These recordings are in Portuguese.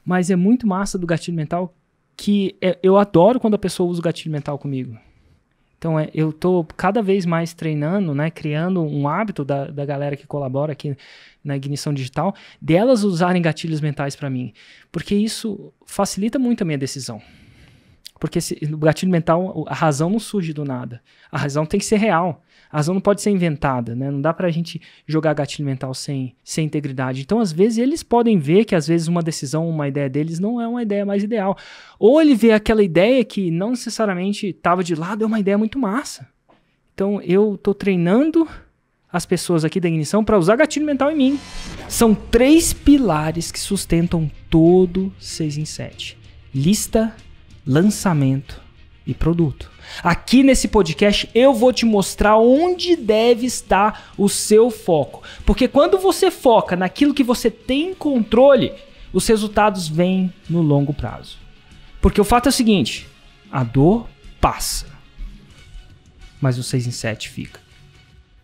Mas é muito massa do gatilho mental que eu adoro quando a pessoa usa o gatilho mental comigo. Então, eu tô cada vez mais treinando, né, criando um hábito da galera que colabora aqui na Ignição Digital, delas usarem gatilhos mentais para mim. Porque isso facilita muito a minha decisão. Porque no gatilho mental, a razão não surge do nada. A razão tem que ser real. A razão não pode ser inventada, né? Não dá pra gente jogar gatilho mental sem integridade. Então, às vezes, eles podem ver que, às vezes, uma decisão, uma ideia deles não é uma ideia mais ideal. Ou ele vê aquela ideia que não necessariamente estava de lado, é uma ideia muito massa. Então, eu tô treinando as pessoas aqui da Ignição para usar gatilho mental em mim. São 3 pilares que sustentam todo 6 em 7. Lista, lançamento e produto. Aqui nesse podcast eu vou te mostrar onde deve estar o seu foco. Porque quando você foca naquilo que você tem controle, os resultados vêm no longo prazo. Porque o fato é o seguinte, a dor passa, mas o 6 em 7 fica.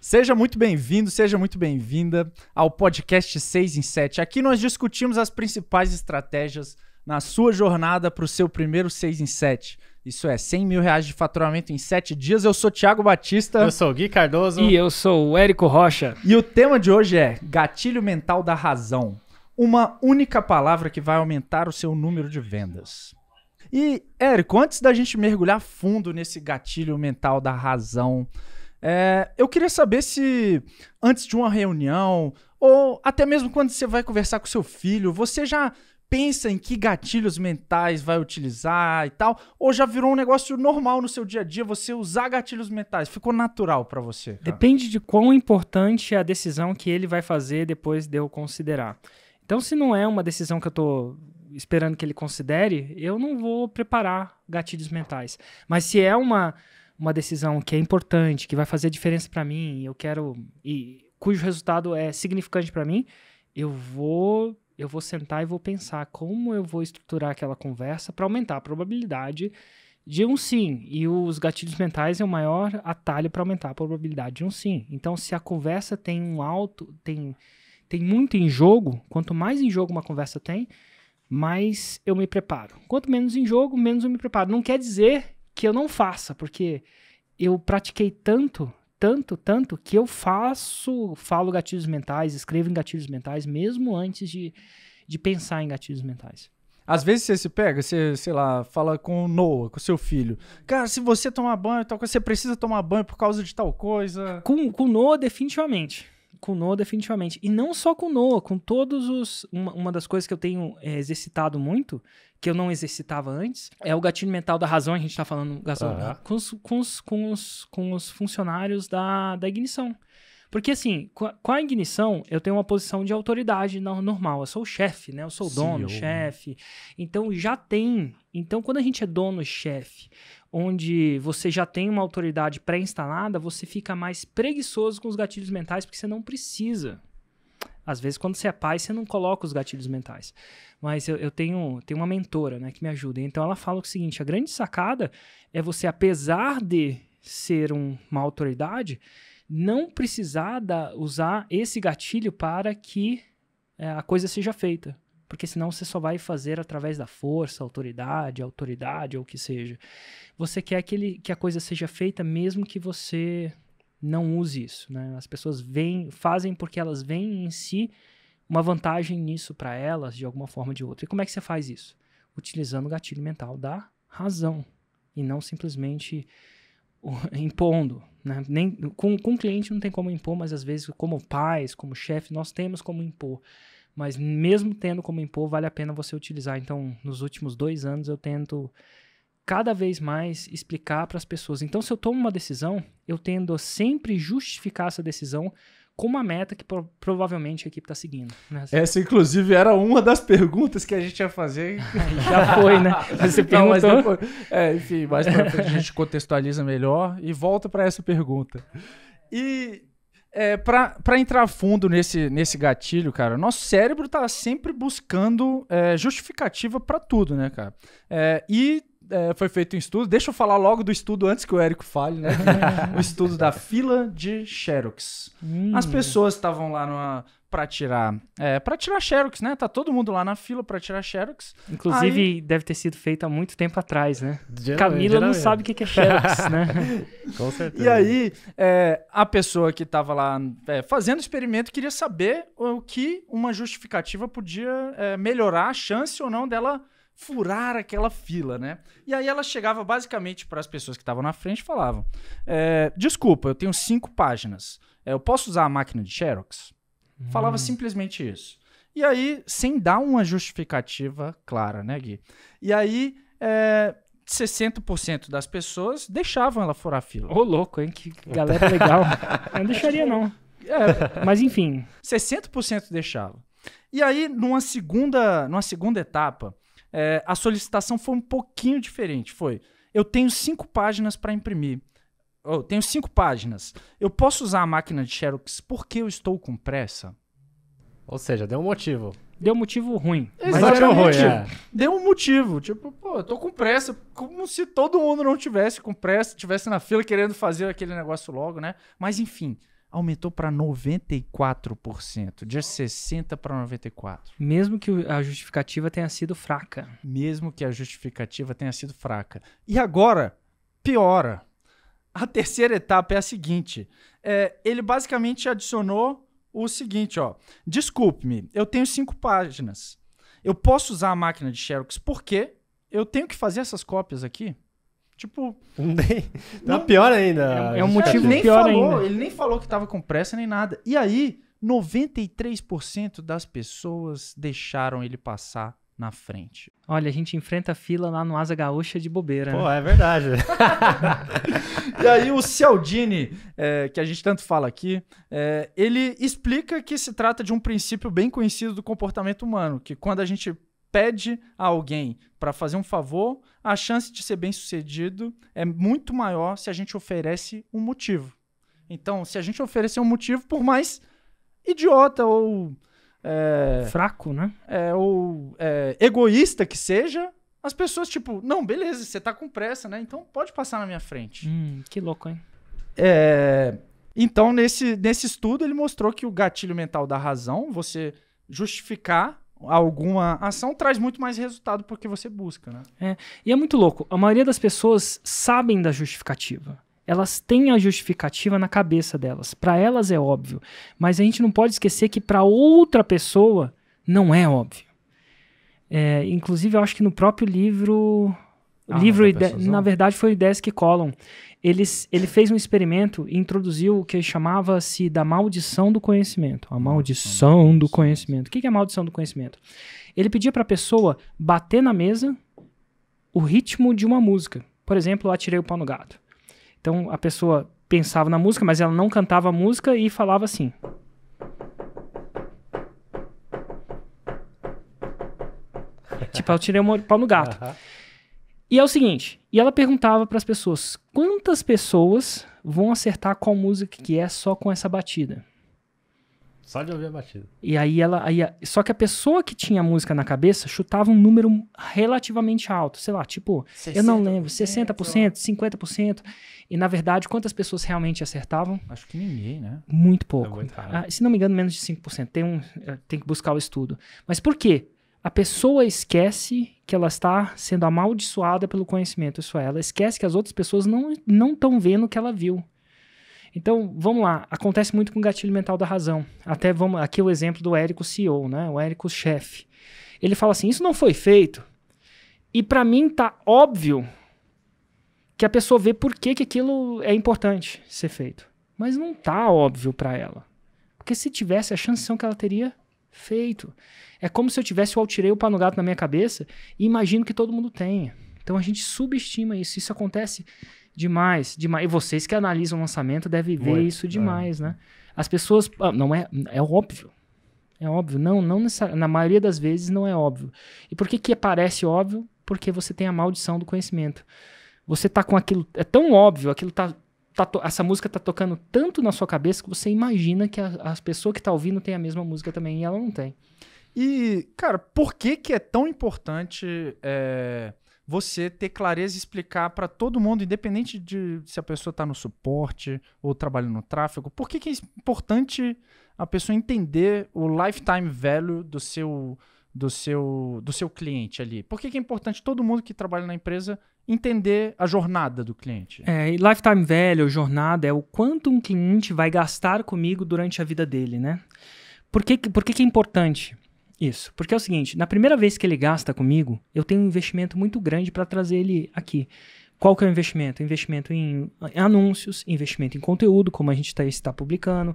Seja muito bem-vindo, seja muito bem-vinda ao podcast 6 em 7. Aqui nós discutimos as principais estratégias na sua jornada para o seu primeiro 6 em 7. Isso é, R$100 mil de faturamento em 7 dias. Eu sou Thiago Batista. Eu sou o Gui Cardoso. E eu sou o Érico Rocha. E o tema de hoje é gatilho mental da razão. Uma única palavra que vai aumentar o seu número de vendas. E, Érico, antes da gente mergulhar fundo nesse gatilho mental da razão, eu queria saber se antes de uma reunião, ou até mesmo quando você vai conversar com seu filho, você já pensa em que gatilhos mentais vai utilizar e tal, ou já virou um negócio normal no seu dia a dia você usar gatilhos mentais? Ficou natural pra você? Cara? Depende de quão importante é a decisão que ele vai fazer depois de eu considerar. Então, se não é uma decisão que eu tô esperando que ele considere, eu não vou preparar gatilhos mentais. Mas se é uma decisão que é importante, que vai fazer diferença pra mim, eu quero e cujo resultado é significante pra mim, eu vou sentar e vou pensar como eu vou estruturar aquela conversa para aumentar a probabilidade de um sim. E os gatilhos mentais é o maior atalho para aumentar a probabilidade de um sim. Então, se a conversa tem tem muito em jogo, quanto mais em jogo uma conversa tem, mais eu me preparo. Quanto menos em jogo, menos eu me preparo. Não quer dizer que eu não faça, porque eu pratiquei tanto que eu falo gatilhos mentais, escrevo em gatilhos mentais, mesmo antes de pensar em gatilhos mentais. Às vezes você se pega, você, sei lá, fala com o Noah, com o seu filho. Cara, se você tomar banho, tal coisa, você precisa tomar banho por causa de tal coisa. Com o Noah, definitivamente. Com o Noah, definitivamente. E não só com o Noah, com todos os... Uma das coisas que eu tenho exercitado muito, que eu não exercitava antes, é o gatilho mental da razão. A gente tá falando com os funcionários da Ignição. Porque assim, com a Ignição, eu tenho uma posição de autoridade normal. Eu sou o chefe, né? Eu sou o dono, chefe. Então já tem... Então quando a gente é dono, chefe, onde você já tem uma autoridade pré-instalada, você fica mais preguiçoso com os gatilhos mentais, porque você não precisa. Às vezes, quando você é pai, você não coloca os gatilhos mentais. Mas eu tenho uma mentora, né, que me ajuda. Então, ela fala o seguinte, a grande sacada é você, apesar de ser uma autoridade, não precisar usar esse gatilho para que a coisa seja feita. Porque senão você só vai fazer através da força, autoridade ou o que seja. Você quer que a coisa seja feita mesmo que você não use isso, né? As pessoas fazem porque elas veem em si uma vantagem nisso para elas, de alguma forma ou de outra. E como é que você faz isso? Utilizando o gatilho mental da razão e não simplesmente impondo, né? Com o cliente não tem como impor, mas às vezes como pais, como chefe, nós temos como impor. Mas mesmo tendo como impor, vale a pena você utilizar. Então, nos últimos 2 anos, eu tento cada vez mais explicar para as pessoas. Então, se eu tomo uma decisão, eu tendo a sempre justificar essa decisão com uma meta que provavelmente a equipe está seguindo. Né? Essa, inclusive, era uma das perguntas que a gente ia fazer. Já foi, né? Você perguntou. Não, mas depois, enfim, mais pra frente a gente contextualiza melhor e volta para essa pergunta. E... Pra entrar fundo nesse gatilho, cara, nosso cérebro tá sempre buscando justificativa pra tudo, né, cara? Foi feito um estudo, deixa eu falar logo do estudo antes que o Érico fale, né? O estudo da fila de Xerox. As pessoas estavam lá pra tirar xerox, né? Tá todo mundo lá na fila pra tirar xerox. Inclusive, deve ter sido feito há muito tempo atrás, né? Geralmente. Camila não sabe o que é xerox, né? Com certeza. E aí, a pessoa que tava lá fazendo o experimento queria saber o que uma justificativa podia melhorar a chance ou não dela furar aquela fila, né? E aí ela chegava basicamente para as pessoas que estavam na frente e falavam: desculpa, eu tenho 5 páginas. Eu posso usar a máquina de xerox? Falava simplesmente isso. E aí, sem dar uma justificativa clara, né, Gui? E aí, 60% das pessoas deixavam ela furar a fila. Ô, louco, hein? Que galera legal. Eu não deixaria, não. Mas, enfim. 60% deixavam. E aí, numa segunda etapa, a solicitação foi um pouquinho diferente. Eu tenho 5 páginas para imprimir. Eu tenho 5 páginas. Eu posso usar a máquina de xerox porque eu estou com pressa? Ou seja, deu um motivo. Deu motivo ruim. Mas deu ruim, Deu um motivo. Tipo, pô, eu tô com pressa. Como se todo mundo não tivesse com pressa, tivesse na fila querendo fazer aquele negócio logo, né? Mas, enfim, aumentou para 94%. De 60% para 94%. Mesmo que a justificativa tenha sido fraca. E agora, piora. A terceira etapa é a seguinte. Ele basicamente adicionou o seguinte, ó. Desculpe-me, eu tenho 5 páginas. Eu posso usar a máquina de xerox porque eu tenho que fazer essas cópias aqui? Tipo... Tá pior ainda. É um motivo pior ainda. Ele nem falou que tava com pressa nem nada. E aí, 93% das pessoas deixaram ele passar na frente. Olha, a gente enfrenta a fila lá no Asa Gaúcha de bobeira. Pô, né? é verdade. E aí o Cialdini, que a gente tanto fala aqui, ele explica que se trata de um princípio bem conhecido do comportamento humano, que quando a gente pede a alguém para fazer um favor, a chance de ser bem sucedido é muito maior se a gente oferece um motivo. Então, se a gente oferecer um motivo, por mais idiota ou... fraco, né? Ou egoísta que seja, as pessoas, tipo, não, beleza, você tá com pressa, né? Então pode passar na minha frente. Que louco, hein? Então, nesse estudo, ele mostrou que o gatilho mental da razão, você justificar alguma ação, traz muito mais resultado porque você busca, né? E é muito louco. A maioria das pessoas sabem da justificativa. Elas têm a justificativa na cabeça delas. Para elas é óbvio. Mas a gente não pode esquecer que para outra pessoa não é óbvio. Inclusive, eu acho que no próprio livro... na verdade, foi o Desk Column. Ele fez um experimento e introduziu o que chamava-se da maldição do conhecimento. A maldição do conhecimento. O que é a maldição do conhecimento? Ele pedia para a pessoa bater na mesa o ritmo de uma música. Por exemplo, eu atirei o pau no gato. Então, a pessoa pensava na música, mas ela não cantava a música e falava assim. Tipo, eu tirei o pau no gato. E é o seguinte, e ela perguntava para as pessoas, quantas pessoas vão acertar qual música que é só com essa batida? Só de ouvir a batida. E aí só que a pessoa que tinha a música na cabeça chutava um número relativamente alto, sei lá, tipo, 60%, eu não lembro, 60%, 50%. E na verdade, quantas pessoas realmente acertavam? Acho que ninguém, né? Muito pouco. É muito Se não me engano, menos de 5%. Tem que buscar o estudo. Mas por quê? A pessoa esquece que ela está sendo amaldiçoada pelo conhecimento. Isso é, ela esquece que as outras pessoas não estão vendo o que ela viu. Então, vamos lá. Acontece muito com o gatilho mental da razão. Aqui o exemplo do Érico CEO, né? O Érico chefe. Ele fala assim, isso não foi feito. E para mim tá óbvio que a pessoa vê por que aquilo é importante ser feito. Mas não tá óbvio para ela. Porque se tivesse, a chance são que ela teria feito. É como se eu tivesse o tirei o pau no gato na minha cabeça e imagino que todo mundo tenha. Então a gente subestima isso. Isso acontece demais. E vocês que analisam o lançamento devem ver isso demais, né? As pessoas... não é óbvio. É óbvio. Não na maioria das vezes não é óbvio. E por que parece óbvio? Porque você tem a maldição do conhecimento. Você tá com aquilo... É tão óbvio, aquilo essa música tá tocando tanto na sua cabeça que você imagina que a pessoa que tá ouvindo tem a mesma música também e ela não tem. E, cara, por que é tão importante você ter clareza e explicar para todo mundo, independente de se a pessoa está no suporte ou trabalha no tráfego, por que é importante a pessoa entender o lifetime value do seu cliente ali? Por que é importante todo mundo que trabalha na empresa entender a jornada do cliente? E lifetime value, jornada, é o quanto um cliente vai gastar comigo durante a vida dele, né? Por que é importante isso? Porque é o seguinte, na primeira vez que ele gasta comigo, eu tenho um investimento muito grande para trazer ele aqui. Qual que é o investimento? Investimento em anúncios, investimento em conteúdo, como a gente está publicando.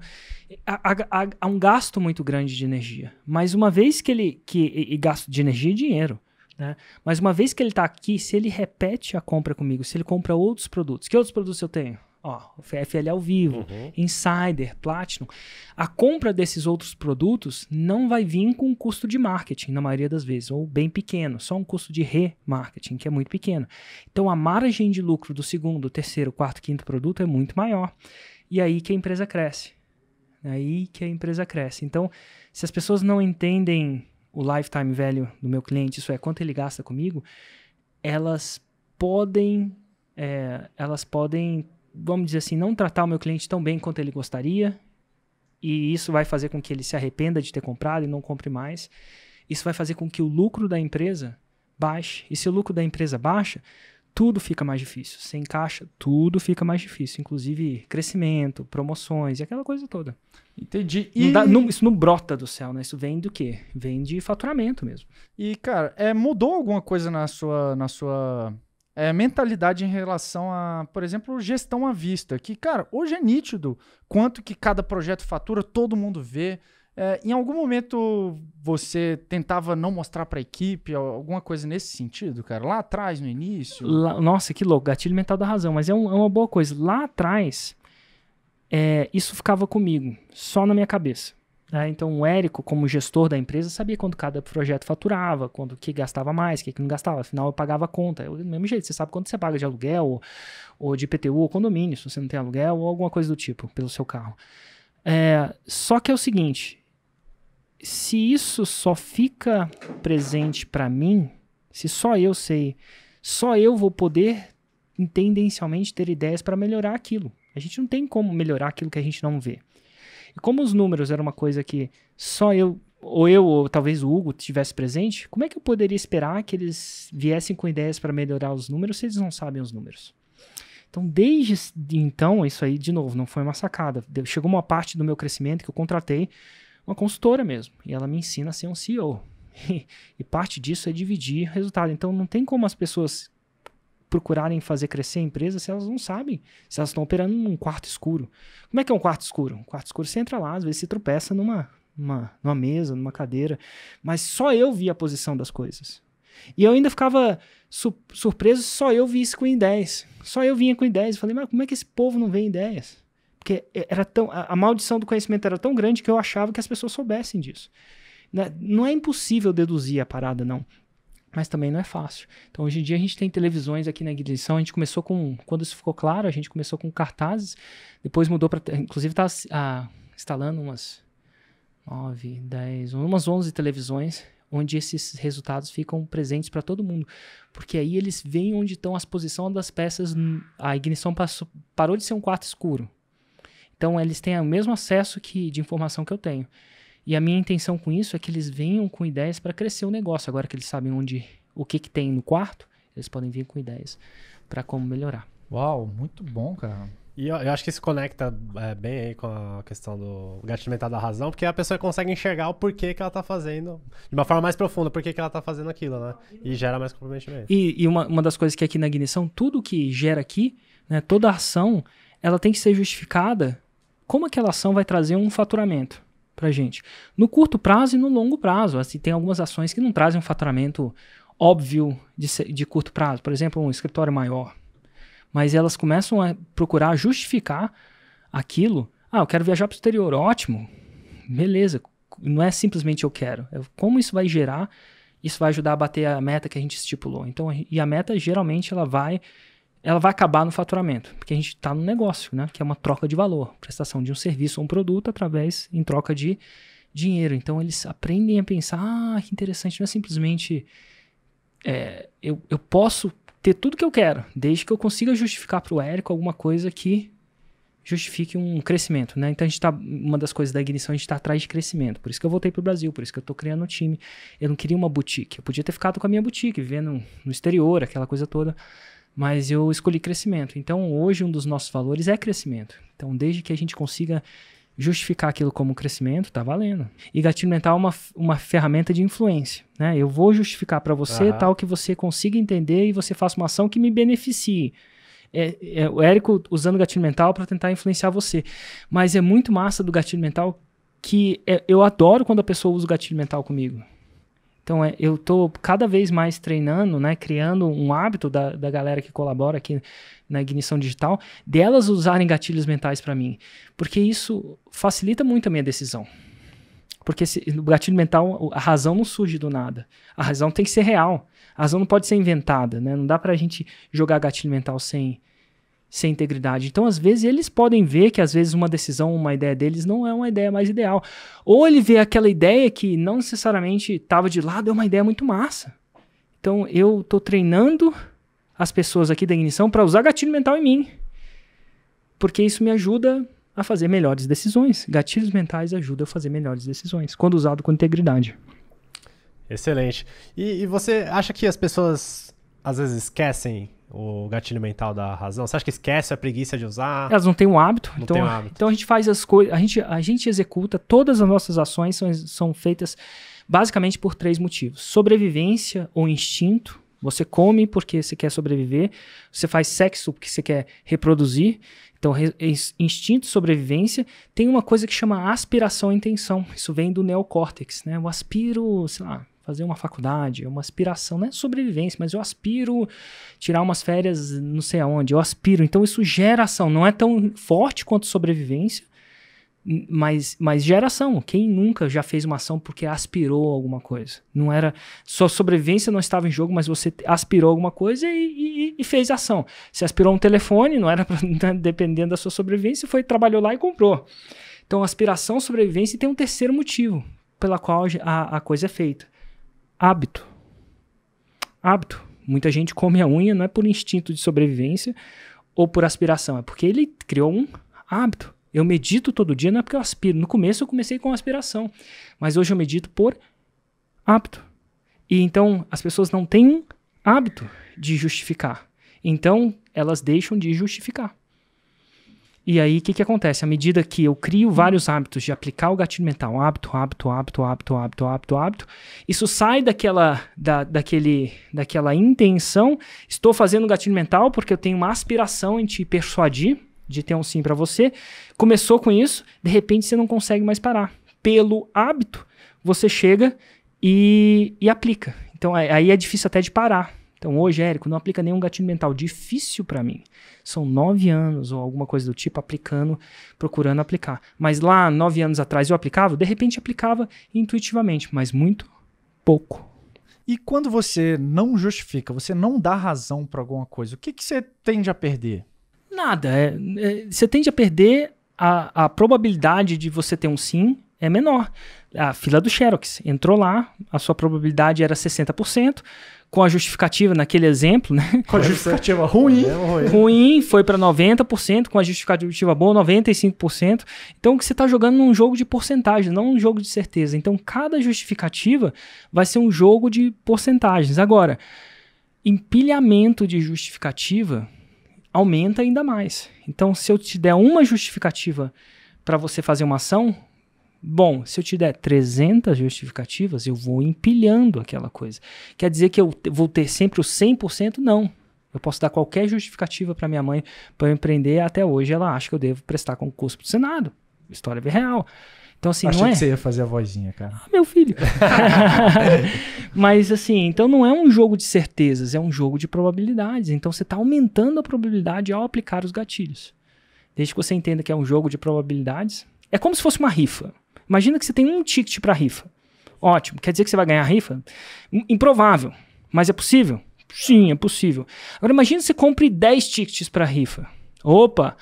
Há um gasto muito grande de energia. Mas uma vez e gasto de energia e dinheiro, né? Mas uma vez que ele está aqui, se ele repete a compra comigo, se ele compra outros produtos, que outros produtos eu tenho? O FL ao vivo, Insider, Platinum. A compra desses outros produtos não vai vir com um custo de marketing, na maioria das vezes, ou bem pequeno, só um custo de remarketing, que é muito pequeno. Então a margem de lucro do segundo, terceiro, quarto, quinto produto é muito maior. E aí que a empresa cresce. Então, se as pessoas não entendem o lifetime value do meu cliente, isso é, quanto ele gasta comigo, elas podem, vamos dizer assim, não tratar o meu cliente tão bem quanto ele gostaria, e isso vai fazer com que ele se arrependa de ter comprado e não compre mais. Isso vai fazer com que o lucro da empresa baixe, e se o lucro da empresa baixa, tudo fica mais difícil. Sem caixa, tudo fica mais difícil, inclusive crescimento, promoções e aquela coisa toda. Entendi. Isso não brota do céu, né? Isso vem do quê? Vem de faturamento mesmo. E, cara, mudou alguma coisa na sua mentalidade em relação a, por exemplo, gestão à vista? Que, cara, hoje é nítido quanto que cada projeto fatura, todo mundo vê. Em algum momento você tentava não mostrar para a equipe alguma coisa nesse sentido, cara? Lá atrás, no início? Nossa, que louco, gatilho mental da razão, mas é uma boa coisa. Lá atrás, isso ficava comigo, só na minha cabeça. Então o Érico, como gestor da empresa, sabia quanto cada projeto faturava, quanto que gastava mais, que não gastava. Afinal, eu pagava a conta. Do mesmo jeito, você sabe quanto você paga de aluguel, ou de IPTU, ou condomínio, se você não tem aluguel, ou alguma coisa do tipo, pelo seu carro. Só que é o seguinte, se isso só fica presente para mim, se só eu sei, só eu vou poder tendencialmente ter ideias para melhorar aquilo. A gente não tem como melhorar aquilo que a gente não vê. E como os números eram uma coisa que só eu, ou talvez o Hugo tivesse presente, como é que eu poderia esperar que eles viessem com ideias para melhorar os números se eles não sabem os números? Então, desde então, isso aí, de novo, não foi uma sacada. Chegou uma parte do meu crescimento que eu contratei uma consultora mesmo, e ela me ensina a ser um CEO. E parte disso é dividir resultado. Então, não tem como as pessoas procurarem fazer crescer a empresa se elas não sabem, se elas estão operando num quarto escuro. Como é que é um quarto escuro? Um quarto escuro, você entra lá, às vezes você tropeça numa mesa, numa cadeira, mas só eu vi a posição das coisas. E eu ainda ficava surpreso, só eu vi isso com ideias. Só eu vinha com ideias. Eu falei, mas como é que esse povo não vê ideias? Porque a maldição do conhecimento era tão grande que eu achava que as pessoas soubessem disso. Não é impossível deduzir a parada, não. Mas também não é fácil. Então, hoje em dia, a gente tem televisões aqui na Ignição. A gente começou quando isso ficou claro, a gente começou com cartazes. Depois mudou para... Inclusive, está instalando umas 9, 10, umas 11 televisões, onde esses resultados ficam presentes para todo mundo. Porque aí eles veem onde estão as posições das peças. A Ignição parou de ser um quarto escuro. Então, eles têm o mesmo acesso de informação que eu tenho. E a minha intenção com isso é que eles venham com ideias para crescer o negócio. Agora que eles sabem o que tem no quarto, eles podem vir com ideias para como melhorar. Uau, muito bom, cara. E eu acho que isso conecta bem aí com a questão do gatilho mental da razão, porque a pessoa consegue enxergar o porquê que ela tá fazendo, de uma forma mais profunda, porquê que ela tá fazendo aquilo, né? E gera mais comprometimento. E uma das coisas que aqui na Ignição, tudo que gera aqui, né, toda ação, ela tem que ser justificada como aquela ação vai trazer um faturamento pra gente. No curto prazo e no longo prazo. Assim, tem algumas ações que não trazem um faturamento óbvio de curto prazo. Por exemplo, um escritório maior. Mas elas começam a procurar justificar aquilo. Eu quero viajar para o exterior. Ótimo. Beleza. Não é simplesmente eu quero. Como isso vai gerar, isso vai ajudar a bater a meta que a gente estipulou. Então, e a meta, geralmente, ela vai acabar no faturamento, porque a gente está no negócio, né? Que é uma troca de valor, prestação de um serviço ou um produto em troca de dinheiro. Então eles aprendem a pensar, que interessante, não é simplesmente eu posso ter tudo que eu quero, desde que eu consiga justificar para o Érico alguma coisa que justifique um crescimento, né? Então, uma das coisas da Ignição, a gente está atrás de crescimento. Por isso que eu voltei para o Brasil, por isso que eu estou criando um time. Eu não queria uma boutique. Eu podia ter ficado com a minha boutique, vivendo no exterior, aquela coisa toda. Mas eu escolhi crescimento. Então, hoje, um dos nossos valores é crescimento. Então, desde que a gente consiga justificar aquilo como crescimento, tá valendo. E gatilho mental é uma ferramenta de influência, né? Eu vou justificar para você tal que você consiga entender e você faça uma ação que me beneficie. O Érico usando gatilho mental para tentar influenciar você. Mas é muito massa do gatilho mental que eu adoro quando a pessoa usa o gatilho mental comigo. Então, eu tô cada vez mais treinando, né, criando um hábito da galera que colabora aqui na Ignição Digital, delas usarem gatilhos mentais para mim. Porque isso facilita muito a minha decisão. Porque no gatilho mental, a razão não surge do nada. A razão tem que ser real. A razão não pode ser inventada, né? Não dá pra gente jogar gatilho mental sem integridade. Então, às vezes, eles podem ver que, às vezes, uma decisão, uma ideia deles não é uma ideia mais ideal. Ou ele vê aquela ideia que não necessariamente estava de lado, é uma ideia muito massa. Então, eu tô treinando as pessoas aqui da Ignição para usar gatilho mental em mim. Porque isso me ajuda a fazer melhores decisões. Gatilhos mentais ajudam a fazer melhores decisões, quando usado com integridade. Excelente. E você acha que as pessoas, às vezes, esquecem o gatilho mental da razão? Você acha que esquece a preguiça de usar? Elas não têm um hábito. Não tem um hábito. Então a gente faz as coisas, a gente executa, todas as nossas ações são feitas basicamente por 3 motivos. Sobrevivência ou instinto. Você come porque você quer sobreviver. Você faz sexo porque você quer reproduzir. Então, instinto e sobrevivência. Tem uma coisa que chama aspiração e intenção. Isso vem do neocórtex, né? Eu aspiro, sei lá, fazer uma faculdade, uma aspiração, não é sobrevivência, mas eu aspiro tirar umas férias não sei aonde, eu aspiro. Então, isso gera ação. Não é tão forte quanto sobrevivência, mas gera ação. Quem nunca já fez uma ação porque aspirou alguma coisa? Não era só sobrevivência, não estava em jogo, mas você aspirou alguma coisa e fez ação. Você aspirou um telefone, não era dependendo da sua sobrevivência, trabalhou lá e comprou. Então, aspiração, sobrevivência, e tem um terceiro motivo pela qual a coisa é feita. Hábito. Hábito. Muita gente come a unha não é por instinto de sobrevivência ou por aspiração, é porque ele criou um hábito. Eu medito todo dia, não é porque eu aspiro. No começo eu comecei com aspiração, mas hoje eu medito por hábito. E então as pessoas não têm um hábito de justificar. Então elas deixam de justificar. E aí o que acontece? À medida que eu crio vários hábitos de aplicar o gatilho mental, hábito, isso sai daquela intenção, estou fazendo gatilho mental porque eu tenho uma aspiração em te persuadir, de ter um sim para você, começou com isso, de repente você não consegue mais parar. Pelo hábito, você chega e aplica. Então aí é difícil até de parar. Então hoje, Érico, não aplica nenhum gatilho mental. Difícil para mim. São 9 anos ou alguma coisa do tipo procurando aplicar. Mas lá, 9 anos atrás eu aplicava, de repente aplicava intuitivamente, mas muito pouco. E quando você não justifica, você não dá razão para alguma coisa, o que você tende a perder? Nada. Você tende a perder a probabilidade de você ter um sim é menor. A fila do Xerox entrou lá, a sua probabilidade era 60%, com a justificativa naquele exemplo, né? Com a justificativa ruim, foi para 90%, com a justificativa boa, 95%. Então, você está jogando num jogo de porcentagem, não um jogo de certeza. Então, cada justificativa vai ser um jogo de porcentagens. Agora, empilhamento de justificativa aumenta ainda mais. Então, se eu te der uma justificativa para você fazer uma ação, bom, se eu te der 300 justificativas, eu vou empilhando aquela coisa. Quer dizer que eu vou ter sempre o 100%? Não. Eu posso dar qualquer justificativa para minha mãe para eu empreender. Até hoje ela acha que eu devo prestar concurso para o Senado. História real. Então, assim, Achei não é... que você ia fazer a vozinha, cara. Ah, meu filho. Mas, assim, então não é um jogo de certezas, é um jogo de probabilidades. Então, você está aumentando a probabilidade ao aplicar os gatilhos. Desde que você entenda que é um jogo de probabilidades. É como se fosse uma rifa. Imagina que você tem um ticket para rifa. Ótimo. Quer dizer que você vai ganhar a rifa? Improvável. Mas é possível? Sim, é possível. Agora, imagina que você compre 10 tickets para rifa. Opa!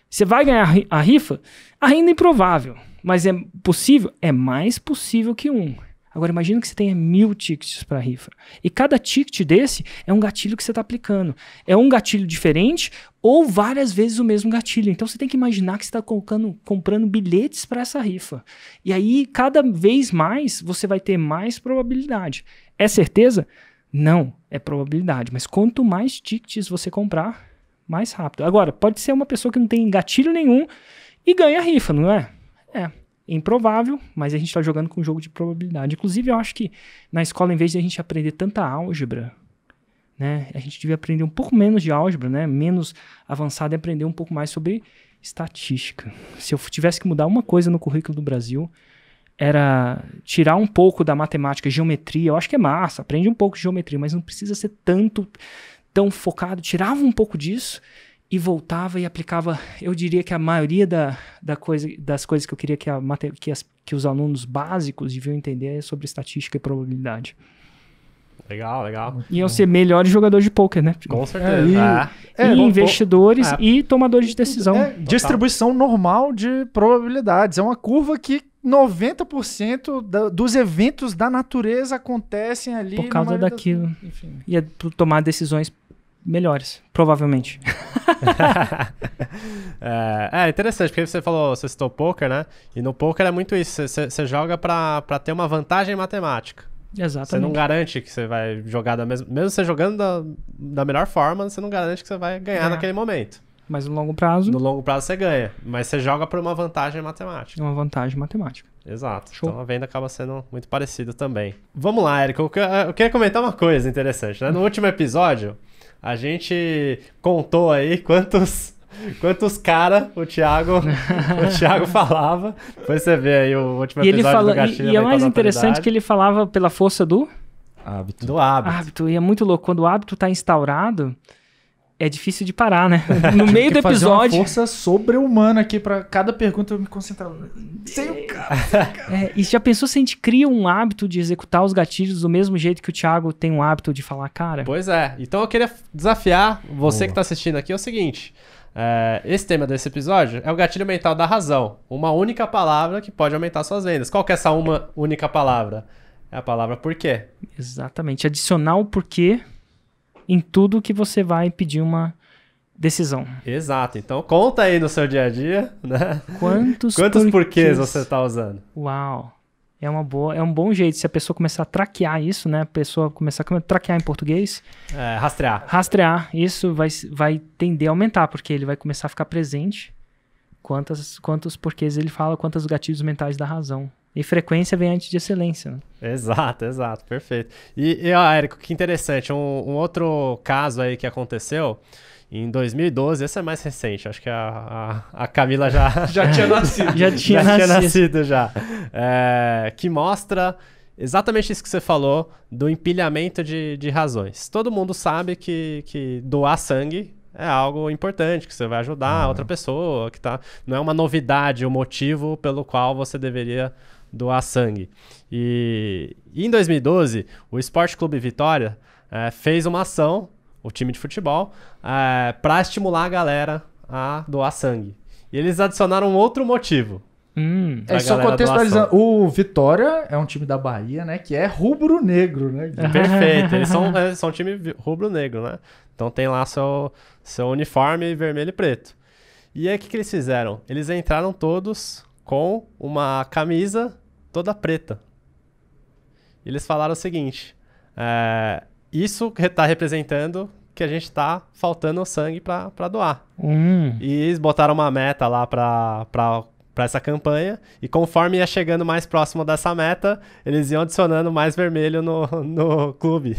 Você vai ganhar a rifa? Ainda improvável. Mas é possível? É mais possível que um. Agora, imagina que você tenha 1000 tickets para rifa. E cada ticket desse é um gatilho que você está aplicando. É um gatilho diferente ou várias vezes o mesmo gatilho. Então, você tem que imaginar que você está comprando bilhetes para essa rifa. E aí, cada vez mais, você vai ter mais probabilidade. É certeza? Não, é probabilidade. Mas quanto mais tickets você comprar, mais rápido. Agora, pode ser uma pessoa que não tem gatilho nenhum e ganha a rifa, não é? É improvável, mas a gente está jogando com um jogo de probabilidade. Inclusive, eu acho que na escola, em vez de a gente aprender tanta álgebra, né, a gente devia aprender um pouco menos de álgebra, né, menos avançado, e aprender um pouco mais sobre estatística. Se eu tivesse que mudar uma coisa no currículo do Brasil, era tirar um pouco da matemática, geometria. Eu acho que é massa, aprende um pouco de geometria, mas não precisa ser tão focado. Tirava um pouco disso e voltava e aplicava. Eu diria que a maioria das coisas que eu queria que os alunos básicos deviam entender é sobre estatística e probabilidade. Legal, legal. Iam ser melhores jogadores de pôquer, né? Com certeza. Investidores e tomadores de decisão. Distribuição normal de probabilidades. É uma curva que 90% dos eventos da natureza acontecem ali. Por causa daquilo. Enfim. E é para tomar decisões melhores, provavelmente. É interessante, porque você citou poker, né? E no poker é muito isso. Você joga pra ter uma vantagem matemática. Exatamente. Você não garante que você vai jogar mesmo você jogando da melhor forma, você não garante que você vai ganhar naquele momento. Mas no longo prazo... No longo prazo você ganha, mas você joga por uma vantagem matemática. Uma vantagem matemática. Exato. Show. Então a venda acaba sendo muito parecida também. Vamos lá, Érico. Eu queria comentar uma coisa interessante, né? No último episódio, a gente contou aí quantos o Thiago falava. Depois você vê aí o último episódio do Gatilho. E é mais interessante que ele falava pela força do hábito. Do hábito. E é muito louco. Quando o hábito está instaurado, é difícil de parar, né? No meio do episódio... fazer uma força sobre-humana aqui pra cada pergunta eu me concentrar. E já pensou se a gente cria um hábito de executar os gatilhos do mesmo jeito que o Thiago tem um hábito de falar, cara? Pois é. Então eu queria desafiar você que tá assistindo aqui, é o seguinte... esse tema desse episódio é o gatilho mental da razão. Uma única palavra que pode aumentar suas vendas. Qual que é essa uma única palavra? É a palavra porquê. Exatamente. Adicionar o porquê em tudo que você vai pedir uma decisão. Exato. Então conta aí no seu dia a dia, né? Quantos porquês você está usando? Uau. É um bom jeito. Se a pessoa começar a traquear isso, né? A pessoa começar a traquear em português. Rastrear. Rastrear. Isso vai tender a aumentar, porque ele vai começar a ficar presente. Quantos porquês ele fala, quantos gatilhos mentais da razão. E frequência vem antes de excelência. Né? Exato. Perfeito. E Érico, que interessante. Um outro caso aí que aconteceu em 2012, esse é mais recente, acho que a Camila já tinha nascido. já tinha nascido. Que mostra exatamente isso que você falou do empilhamento de razões. Todo mundo sabe que doar sangue é algo importante, que você vai ajudar outra pessoa, não é uma novidade o motivo pelo qual você deveria doar sangue. E em 2012, o Esporte Clube Vitória fez uma ação, o time de futebol, para estimular a galera a doar sangue. E eles adicionaram um outro motivo. Só contextualizando, o Vitória é um time da Bahia, né? Que é rubro-negro, né? Perfeito, eles são um time rubro-negro, né? Então tem lá seu uniforme vermelho e preto. E aí o que eles fizeram? Eles entraram todos com uma camisa toda preta. Eles falaram o seguinte, isso está representando que a gente está faltando sangue para doar. E eles botaram uma meta lá para essa campanha, e conforme ia chegando mais próximo dessa meta, eles iam adicionando mais vermelho no clube,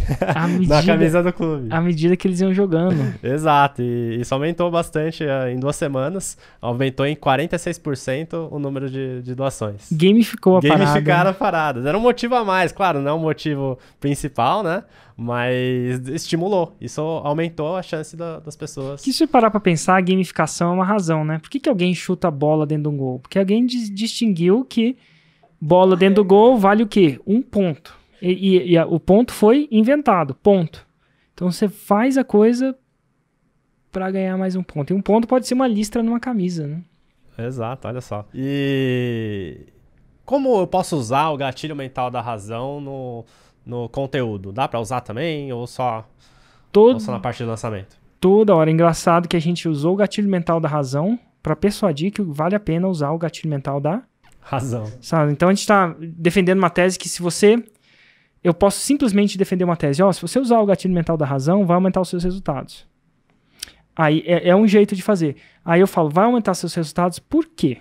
na camisa do clube. À medida que eles iam jogando. Exato, e isso aumentou bastante em 2 semanas, aumentou em 46% o número de doações. Gamificaram a parada. Era um motivo a mais, claro, não é um motivo principal, né? Mas estimulou. Isso aumentou a chance das pessoas. Que se parar pra pensar, a gamificação é uma razão, né? Por que alguém chuta a bola dentro de um gol? Porque alguém distinguiu que bola dentro do gol vale o quê? 1 ponto. E o ponto foi inventado. Ponto. Então você faz a coisa pra ganhar mais 1 ponto. E 1 ponto pode ser uma listra numa camisa, né? Exato, olha só. E Como eu posso usar o gatilho mental da razão no conteúdo? Dá pra usar também ou só na parte de lançamento? Toda hora. Engraçado que a gente usou o gatilho mental da razão pra persuadir que vale a pena usar o gatilho mental da razão. Sabe? Então a gente tá defendendo uma tese que eu posso simplesmente defender uma tese. Se você usar o gatilho mental da razão, vai aumentar os seus resultados. Aí é um jeito de fazer. Aí eu falo, vai aumentar seus resultados por quê?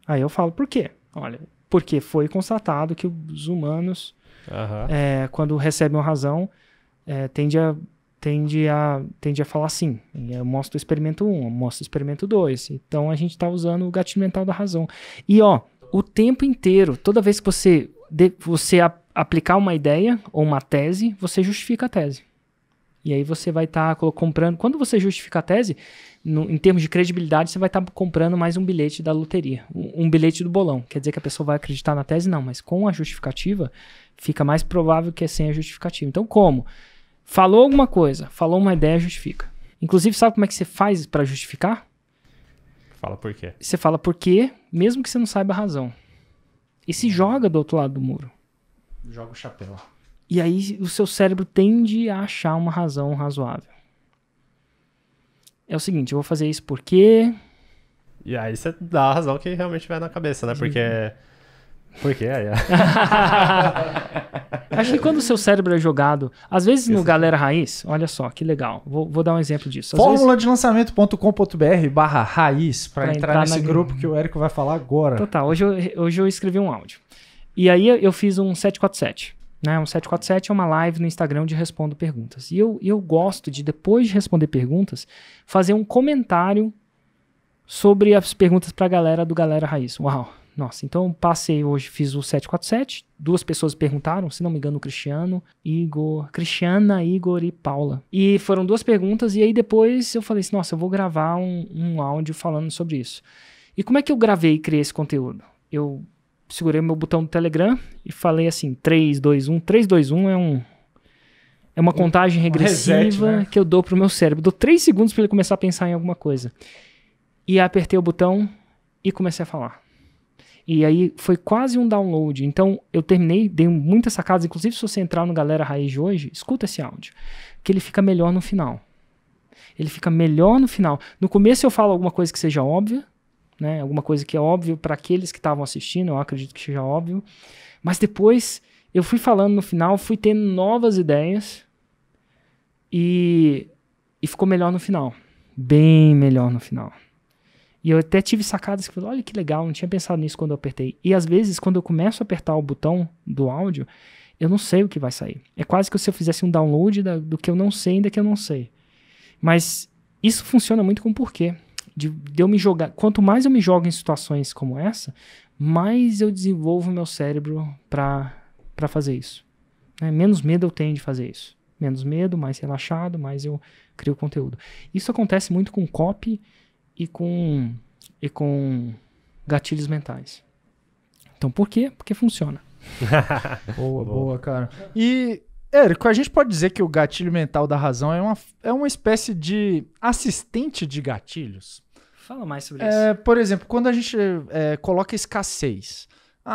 Aí eu falo, por quê? Olha, porque foi constatado que os humanos, quando recebem uma razão, tende a falar assim. Eu mostro o experimento 1, eu mostro o experimento 2. Então a gente está usando o gatilho mental da razão. E o tempo inteiro, toda vez que você aplicar uma ideia ou uma tese, você justifica a tese. E aí você vai estar comprando... Quando você justifica a tese, em termos de credibilidade, você vai estar comprando mais um bilhete da loteria. Um bilhete do bolão. Quer dizer que a pessoa vai acreditar na tese? Não, mas com a justificativa, fica mais provável que é sem a justificativa. Então, como? Falou alguma coisa, falou uma ideia, justifica. Inclusive, sabe como é que você faz para justificar? Fala por quê. Você fala por quê, mesmo que você não saiba a razão. E se joga do outro lado do muro. Joga o chapéu. E aí o seu cérebro tende a achar uma razão razoável. É o seguinte, eu vou fazer isso porque... E aí você dá a razão que realmente vai na cabeça, né? Porque... Acho que quando o seu cérebro é jogado, às vezes no Galera Raiz, olha só, que legal, vou dar um exemplo disso. Formuladelançamento.com.br/raiz para entrar nesse grupo que o Érico vai falar agora. Total, hoje eu escrevi um áudio. E aí eu fiz um 747. Né? Um 747 é uma live no Instagram onde respondo perguntas. E eu gosto de, depois de responder perguntas, fazer um comentário sobre as perguntas para a galera do Galera Raiz. Uau! Nossa, então passei hoje, fiz o 747, 2 pessoas perguntaram, se não me engano, Cristiana, Igor e Paula. E foram 2 perguntas, e aí depois eu falei assim, nossa, eu vou gravar um áudio falando sobre isso. E como é que eu gravei e criei esse conteúdo? Eu segurei meu botão do Telegram e falei assim, 3, 2, 1. 3, 2, 1 é uma contagem regressiva reset, né? Que eu dou pro meu cérebro. Dou 3 segundos para ele começar a pensar em alguma coisa. E apertei o botão e comecei a falar. E aí foi quase um download. Então eu terminei, dei muitas sacadas. Inclusive se você entrar no Galera Raiz de hoje, escuta esse áudio. Que ele fica melhor no final. Ele fica melhor no final. No começo eu falo alguma coisa que seja óbvia. Né? Alguma coisa que é óbvio para aqueles que estavam assistindo. Eu acredito que seja óbvio. Mas depois eu fui falando no final. Fui tendo novas ideias. E ficou melhor no final. Bem melhor no final. E eu até tive sacadas que falei, olha que legal, não tinha pensado nisso quando eu apertei. E às vezes, quando eu começo a apertar o botão do áudio, eu não sei o que vai sair. É quase que se eu fizesse um download do que eu não sei ainda que eu não sei. Mas isso funciona muito com o porquê. De eu me jogar. Quanto mais eu me jogo em situações como essa, mais eu desenvolvo meu cérebro para fazer isso. Menos medo eu tenho de fazer isso. Menos medo, mais relaxado, mais eu crio conteúdo. Isso acontece muito com copy e com gatilhos mentais. Então, por quê? Porque funciona. Boa, cara. E, Érico, a gente pode dizer que o gatilho mental da razão é uma espécie de assistente de gatilhos? Fala mais sobre isso. Por exemplo, quando a gente coloca escassez.